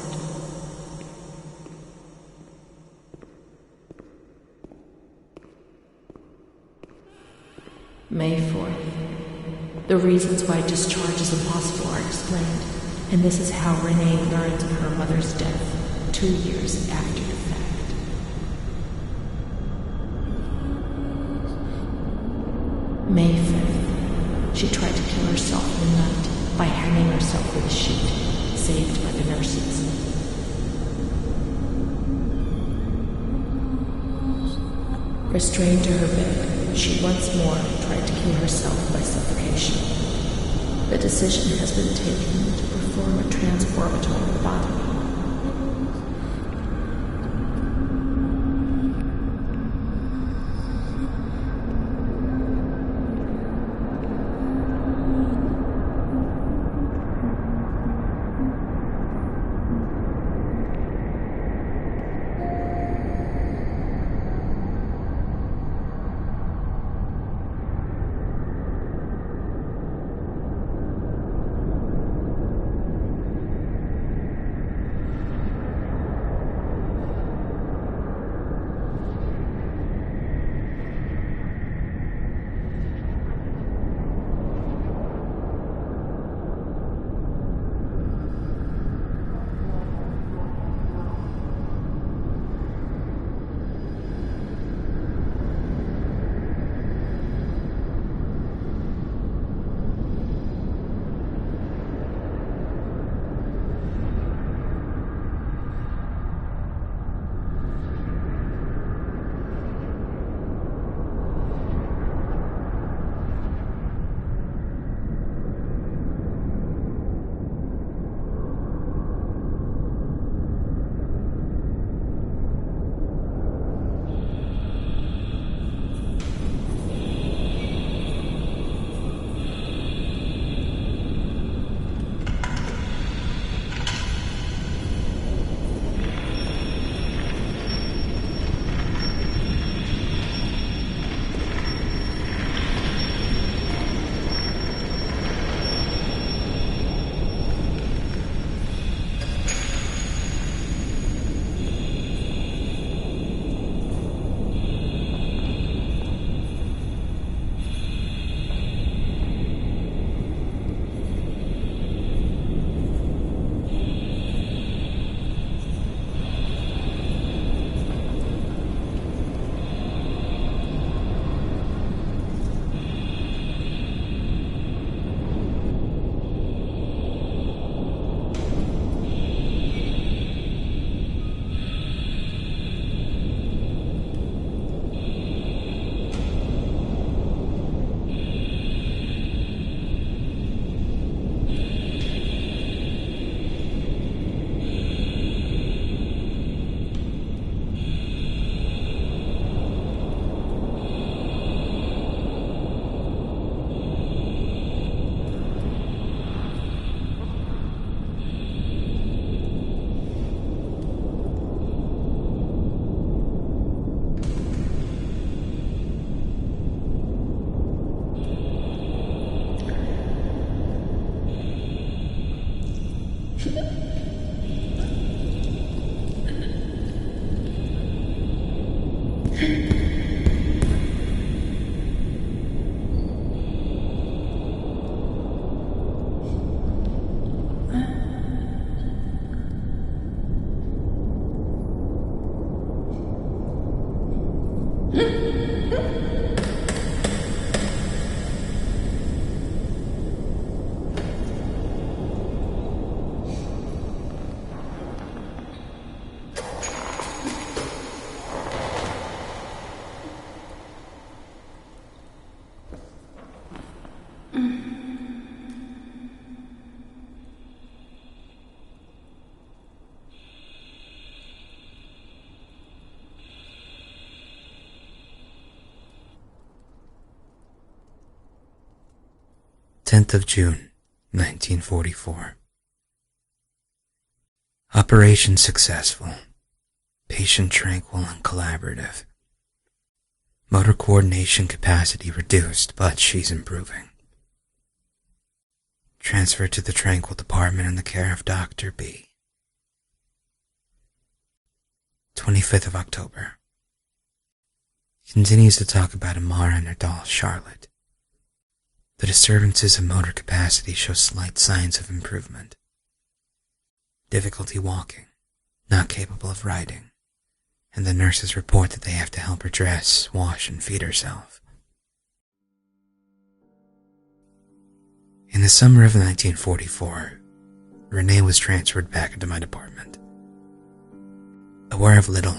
May 4th. The reasons why discharge is impossible are explained, and this is how Renee learns of her mother's death 2 years after the fact. May 5th. herself in the night by hanging herself with a sheet, saved by the nurses. Restrained to her bed, she once more tried to kill herself by suffocation. The decision has been taken to perform a transorbitary lobotomy. June 1944. Operation successful. Patient tranquil and collaborative. Motor coordination capacity reduced, but she's improving. Transferred to the tranquil department in the care of Dr. B. 25th of October. Continues to talk about Amara and her doll, Charlotte. The disturbances of motor capacity show slight signs of improvement. Difficulty walking, not capable of riding, and the nurses report that they have to help her dress, wash, and feed herself. In the summer of 1944, Renee was transferred back into my department. Aware of little,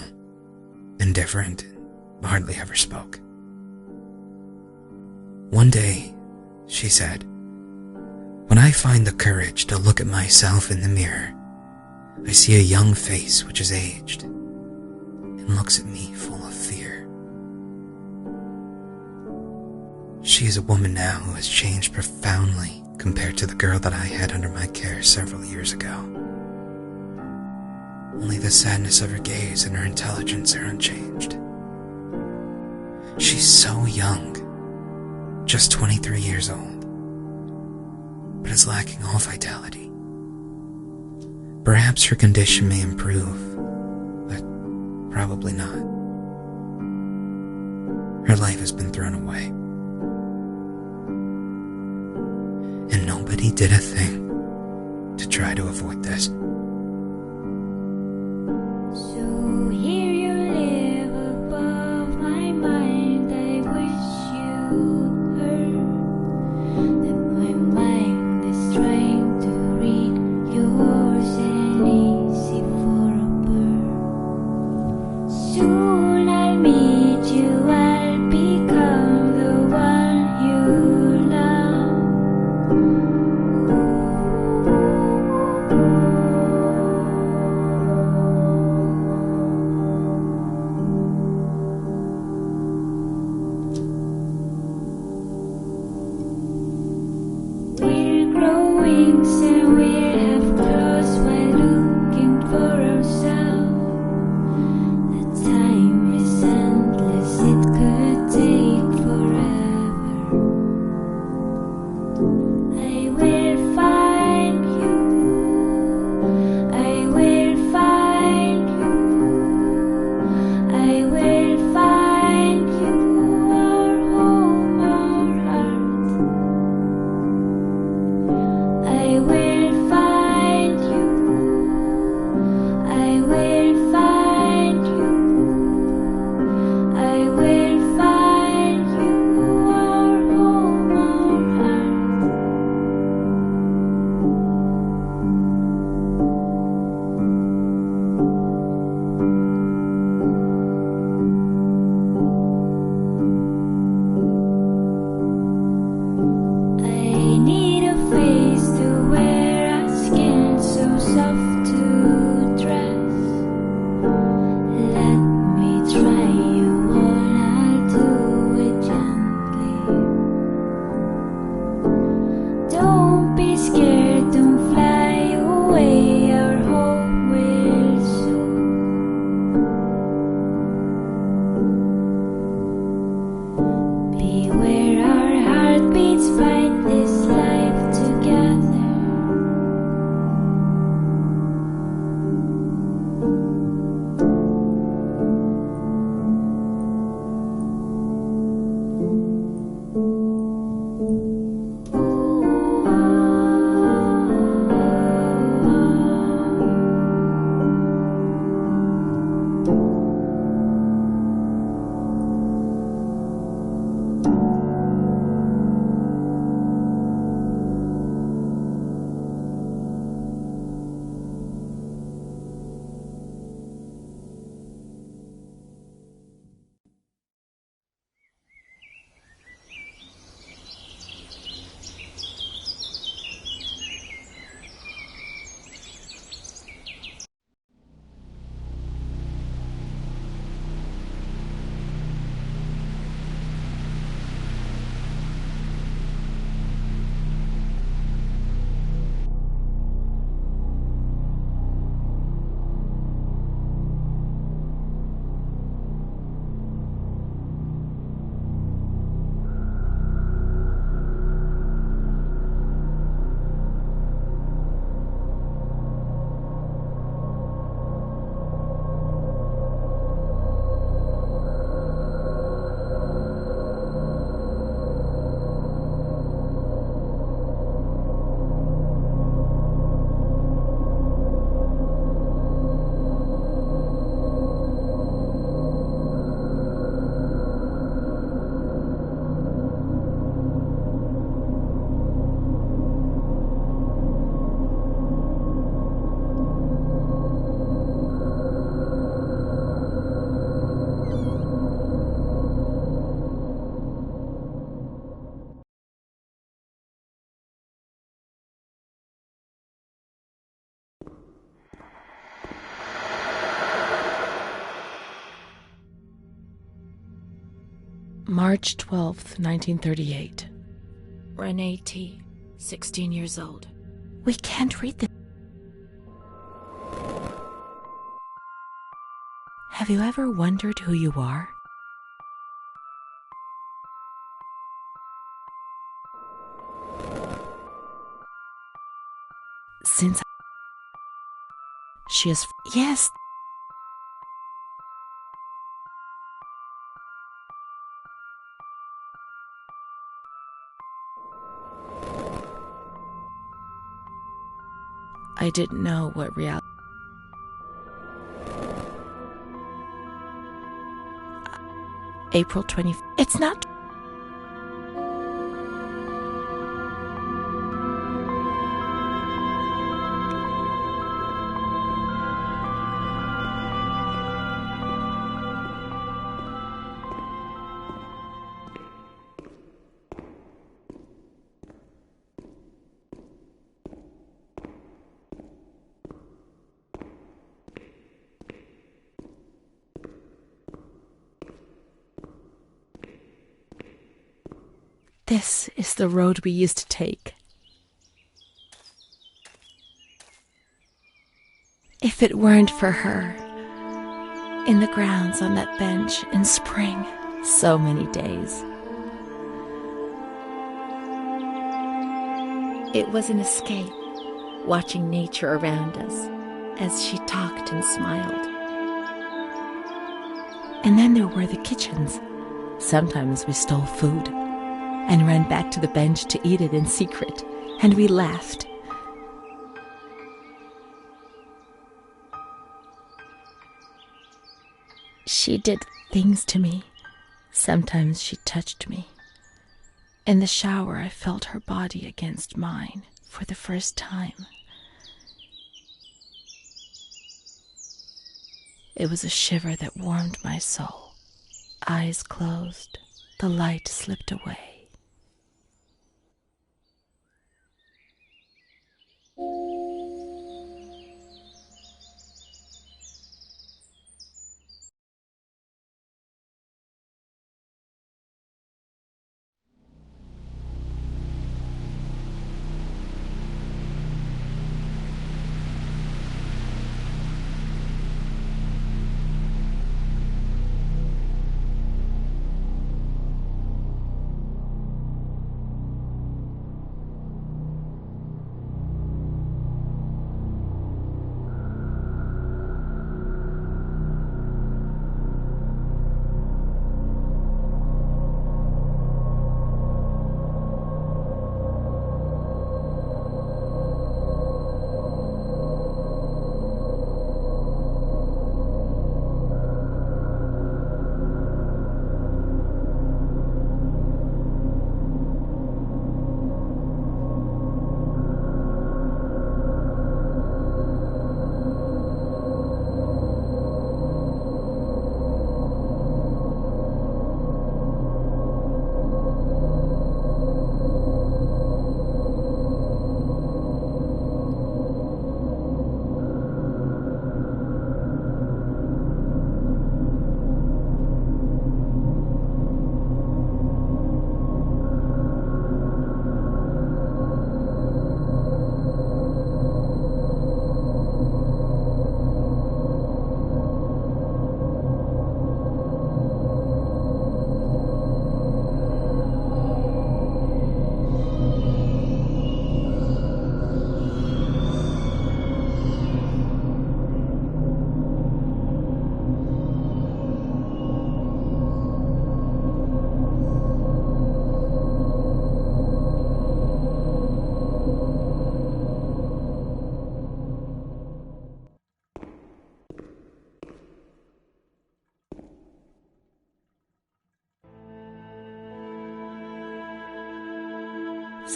indifferent, hardly ever spoke. One day, she said, "When I find the courage to look at myself in the mirror, I see a young face which is aged and looks at me full of fear." She is a woman now who has changed profoundly compared to the girl that I had under my care several years ago. Only the sadness of her gaze and her intelligence are unchanged. She's so young, just 23 years old, but is lacking all vitality. Perhaps her condition may improve, but probably not. Her life has been thrown away. And nobody did a thing to try to avoid this. So here you live above my mind. I wish you heard that my mind is trying to read yours and easy for a bird. Soon I'll meet you, I'll become the one you love. We're growing, so we have claws while looking for ourselves. The time is endless, it could take forever. I will find you, I will find you, I will find you, our home, our heart. I will find you, I will find you, I will find you, our home, our heart. I need a face to wear, a skin so soft to dress. Let me try you on, I'll do it gently. Don't be scared, don't fly away, our home will soon. Beware our heartbeats, fight this life together. Ooh, March 12th, 1938. Renee T., 16 years old. We can't read this. Have you ever wondered who you are? Since she is... Yes. I didn't know what reality... April 20... It's not... This is the road we used to take. If it weren't for her, in the grounds on that bench in spring, so many days. It was an escape, watching nature around us as she talked and smiled. And then there were the kitchens. Sometimes we stole food and ran back to the bench to eat it in secret, and we laughed. She did things to me. Sometimes she touched me. In the shower, I felt her body against mine for the first time. It was a shiver that warmed my soul. Eyes closed, the light slipped away.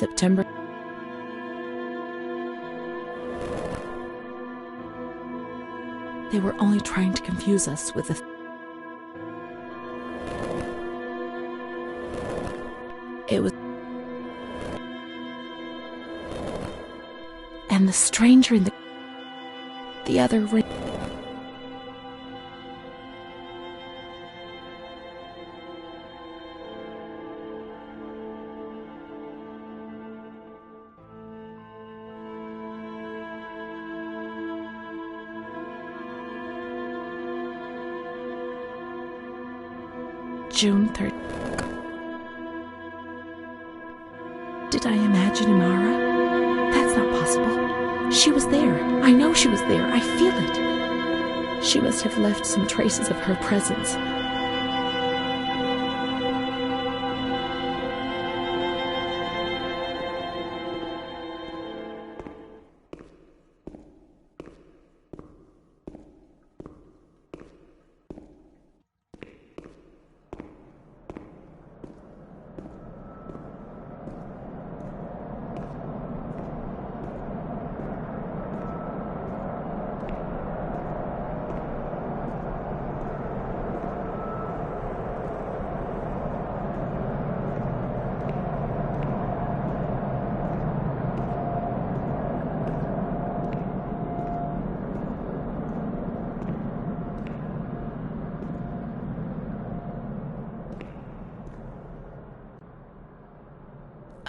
September. They were only trying to confuse us with it was... And the stranger in the other ring. June 3rd. Did I imagine Amara? That's not possible. She was there. I know she was there. I feel it. She must have left some traces of her presence.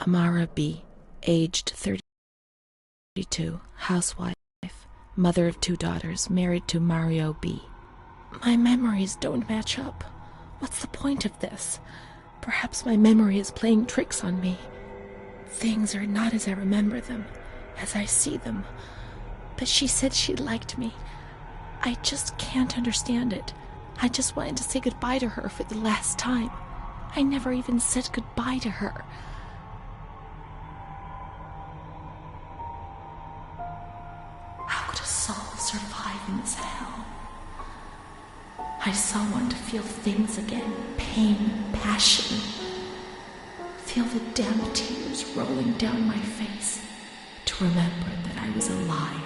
Amara B., aged 32, housewife, mother of 2 daughters, married to Mario B. My memories don't match up. What's the point of this? Perhaps my memory is playing tricks on me. Things are not as I remember them, as I see them. But she said she liked me. I just can't understand it. I just wanted to say goodbye to her for the last time. I never even said goodbye to her. How could a soul survive in this hell? I so want to feel things again, pain, passion. Feel the damn tears rolling down my face to remember that I was alive.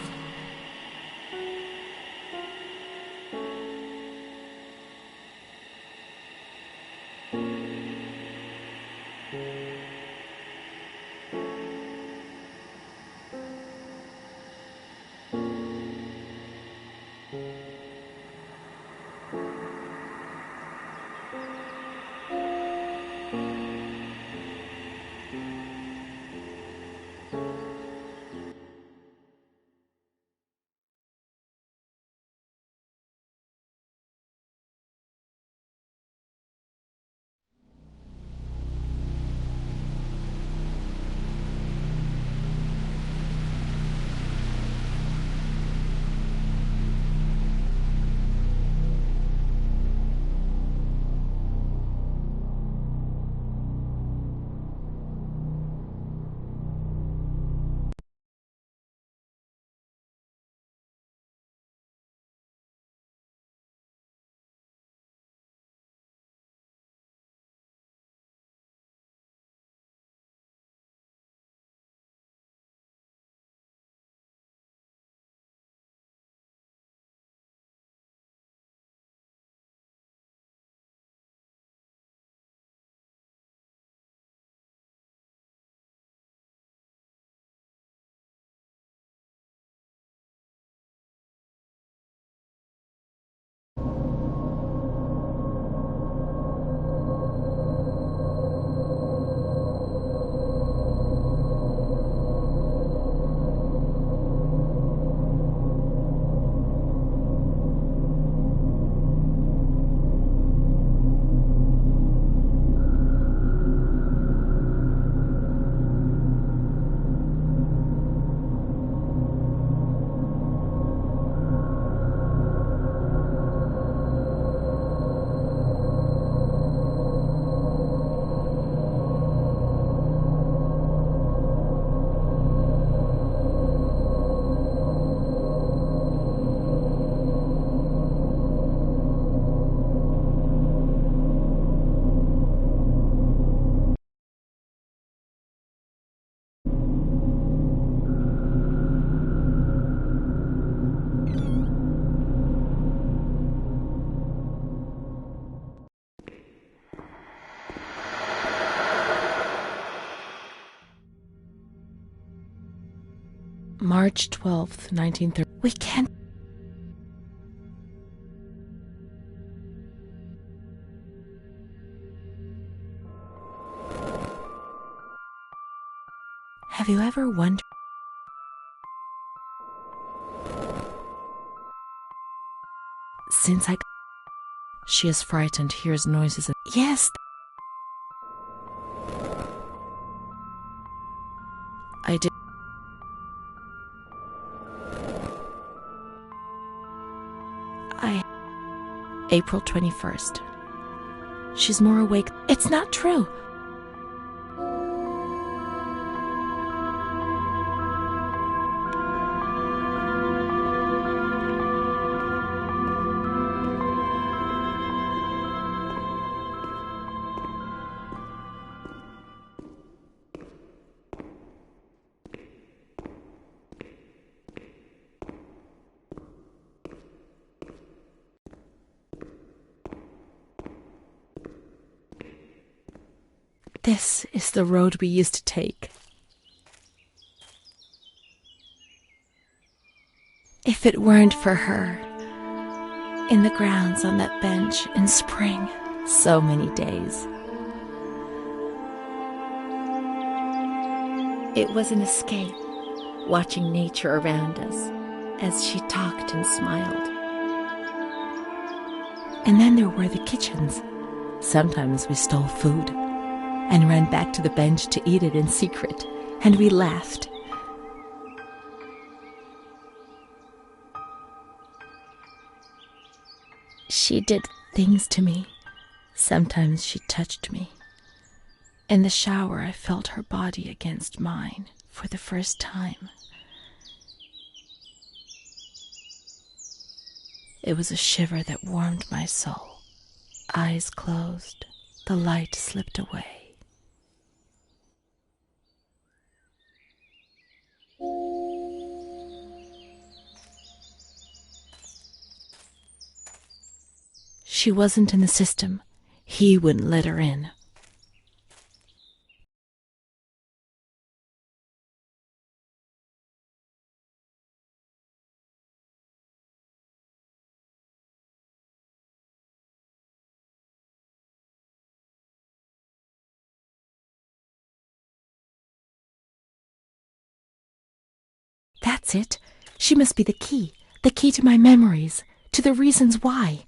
March 12th, 1930. We can't. Have you ever wondered? Since She is frightened, hears noises and... Yes! I did... April 21st. She's more awake. It's not true! This is the road we used to take. If it weren't for her, in the grounds on that bench in spring, so many days. It was an escape, watching nature around us as she talked and smiled. And then there were the kitchens. Sometimes we stole food and ran back to the bench to eat it in secret, and we laughed. She did things to me. Sometimes she touched me. In the shower, I felt her body against mine for the first time. It was a shiver that warmed my soul. Eyes closed, the light slipped away. She wasn't in the system. He wouldn't let her in. That's it. She must be the key to my memories, to the reasons why.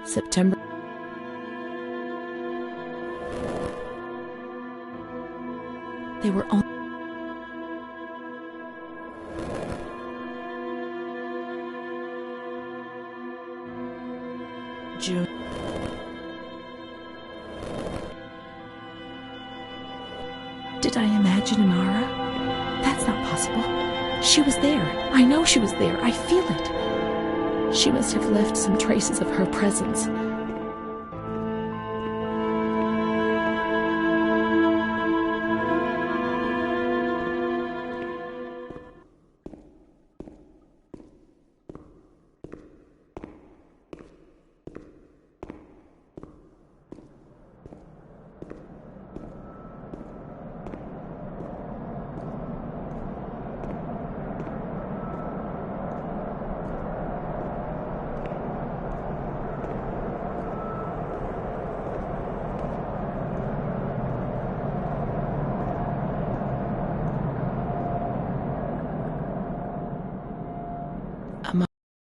September. They were only June. Did I imagine Amara? That's not possible. She was there. I know she was there. I feel it. She must have left some traces of her presence.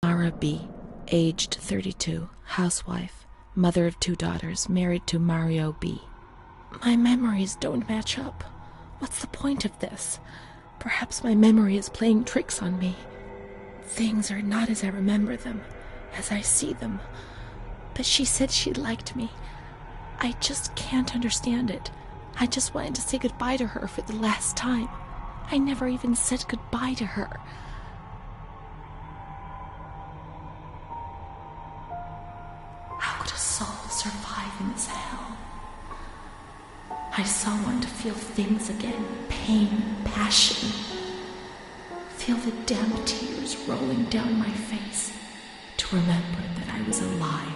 Amara B., aged 32, housewife, mother of 2 daughters, married to Mario B. My memories don't match up. What's the point of this? Perhaps my memory is playing tricks on me. Things are not as I remember them, as I see them. But she said she liked me. I just can't understand it. I just wanted to say goodbye to her for the last time. I never even said goodbye to her. How could a soul survive in this hell? I so want to feel things again, pain, passion. Feel the damp tears rolling down my face to remember that I was alive.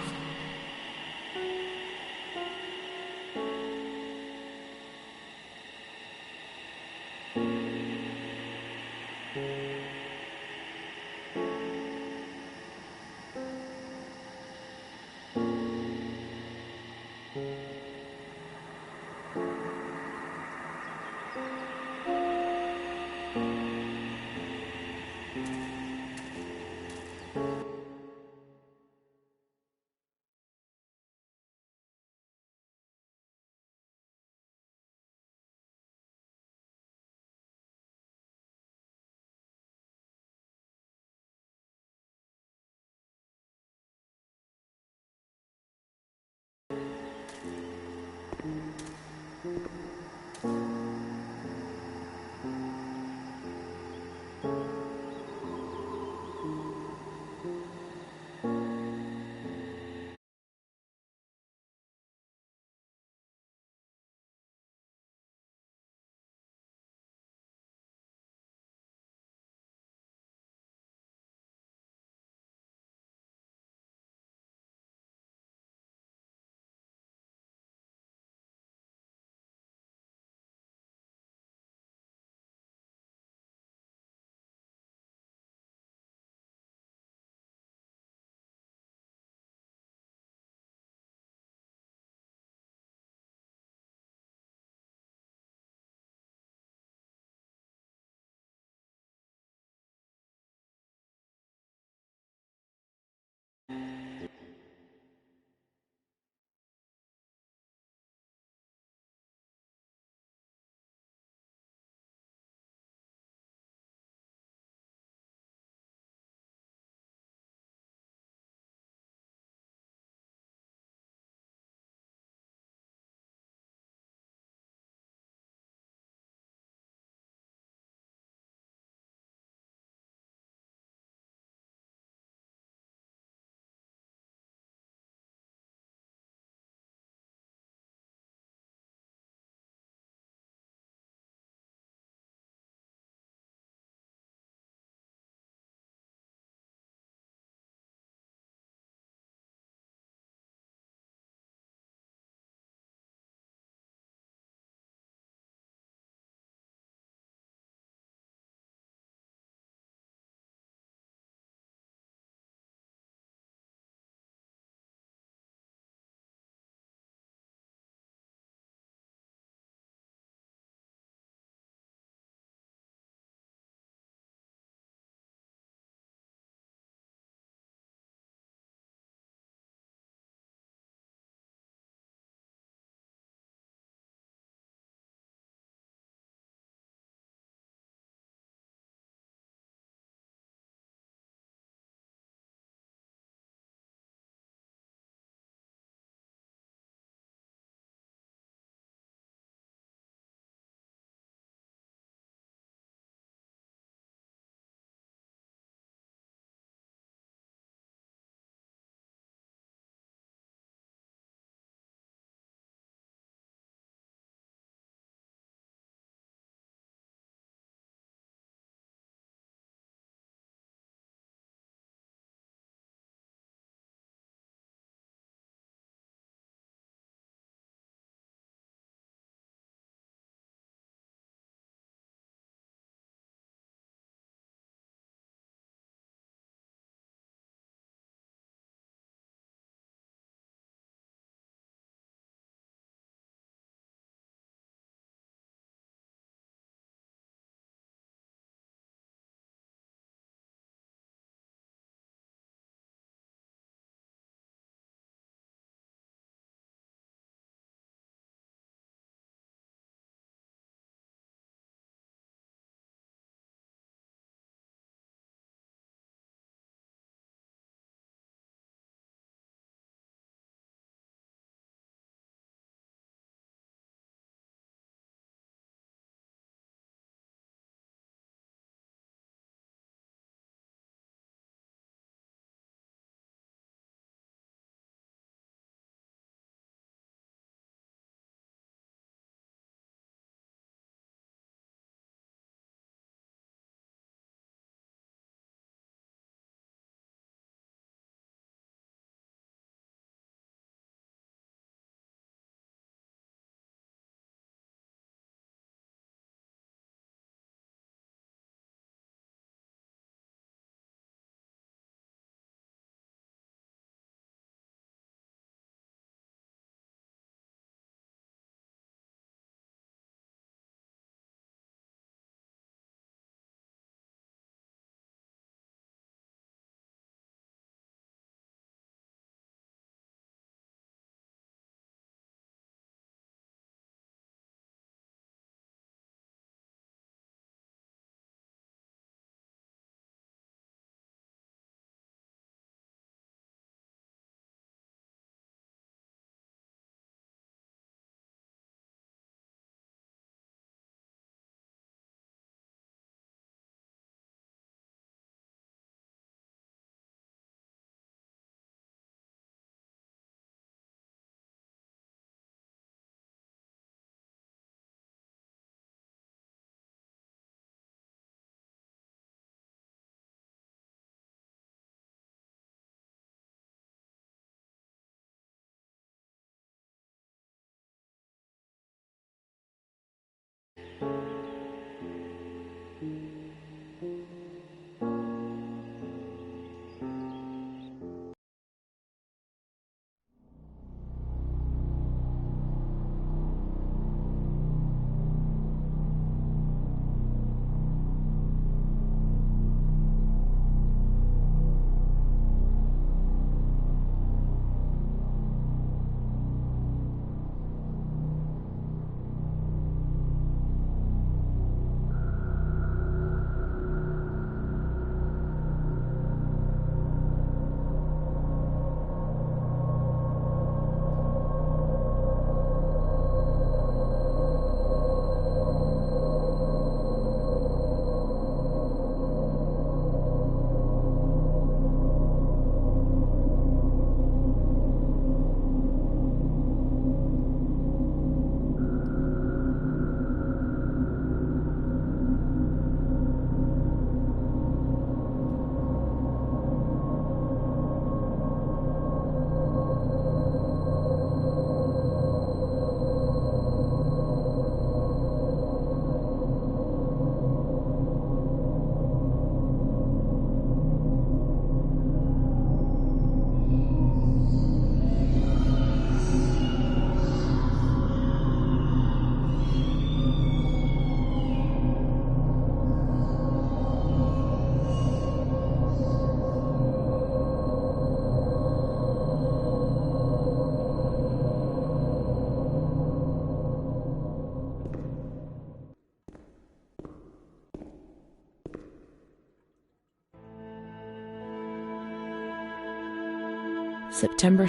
September.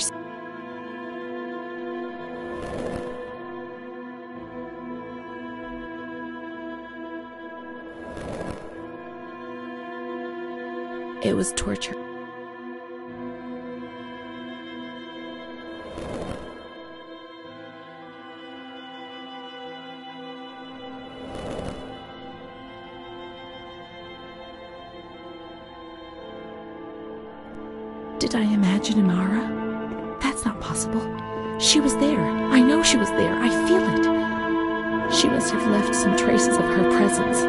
It was torture. Did I imagine Amara? That's not possible. She was there. I know she was there. I feel it. She must have left some traces of her presence.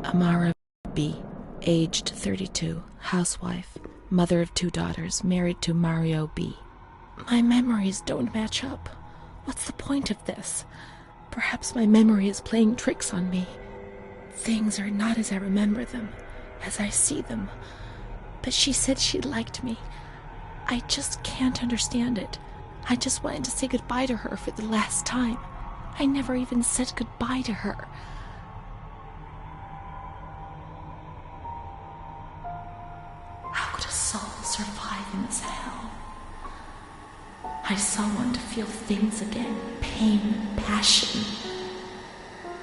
Amara B., aged 32, housewife, mother of 2 daughters, married to Mario B. My memories don't match up. What's the point of this? Perhaps my memory is playing tricks on me. Things are not as I remember them, as I see them. But she said she liked me. I just can't understand it. I just wanted to say goodbye to her for the last time. I never even said goodbye to her. How could a soul survive in this hell? I so want to feel things again, pain, passion.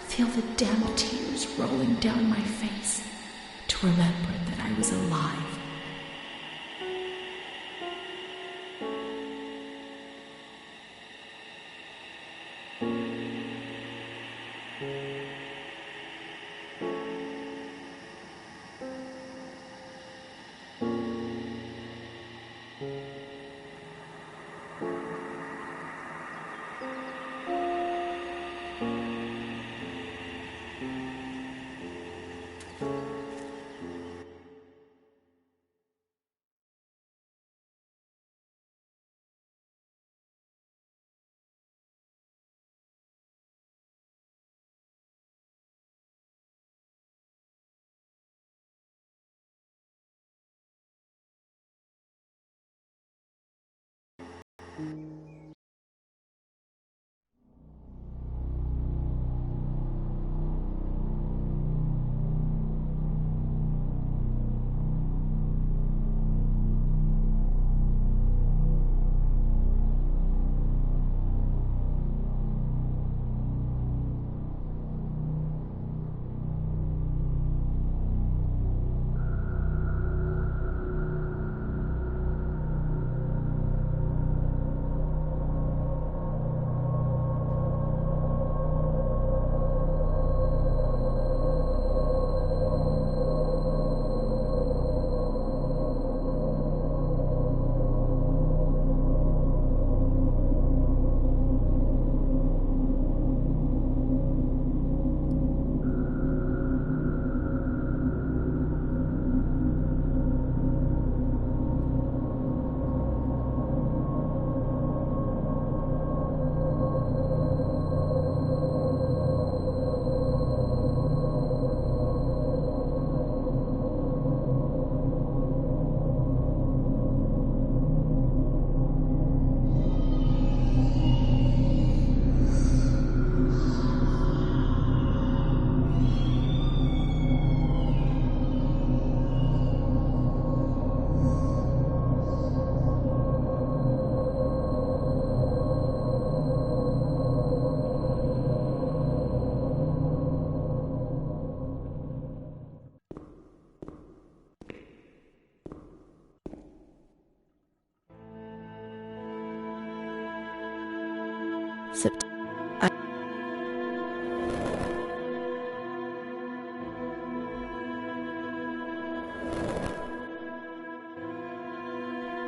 Feel the damp tears rolling down my face to remember that I was alive.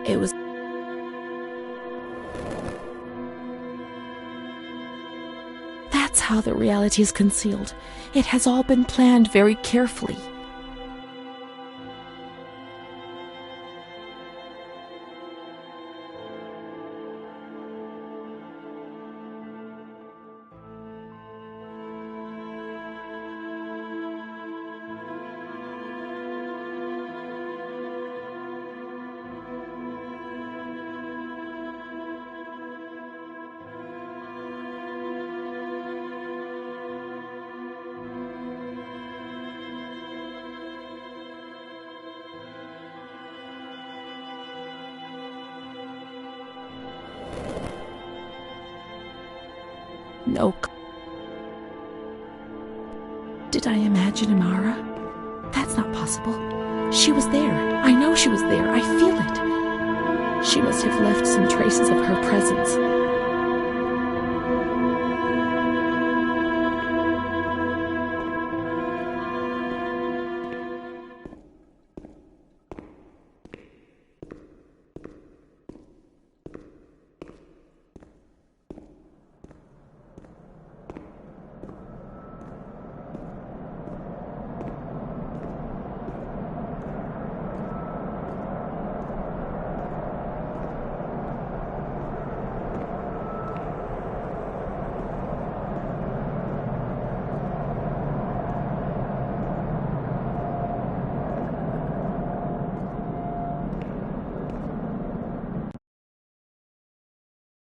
It was... That's how the reality is concealed. It has all been planned very carefully. No. Did I imagine Amara? That's not possible. She was there. I know she was there. I feel it. She must have left some traces of her presence.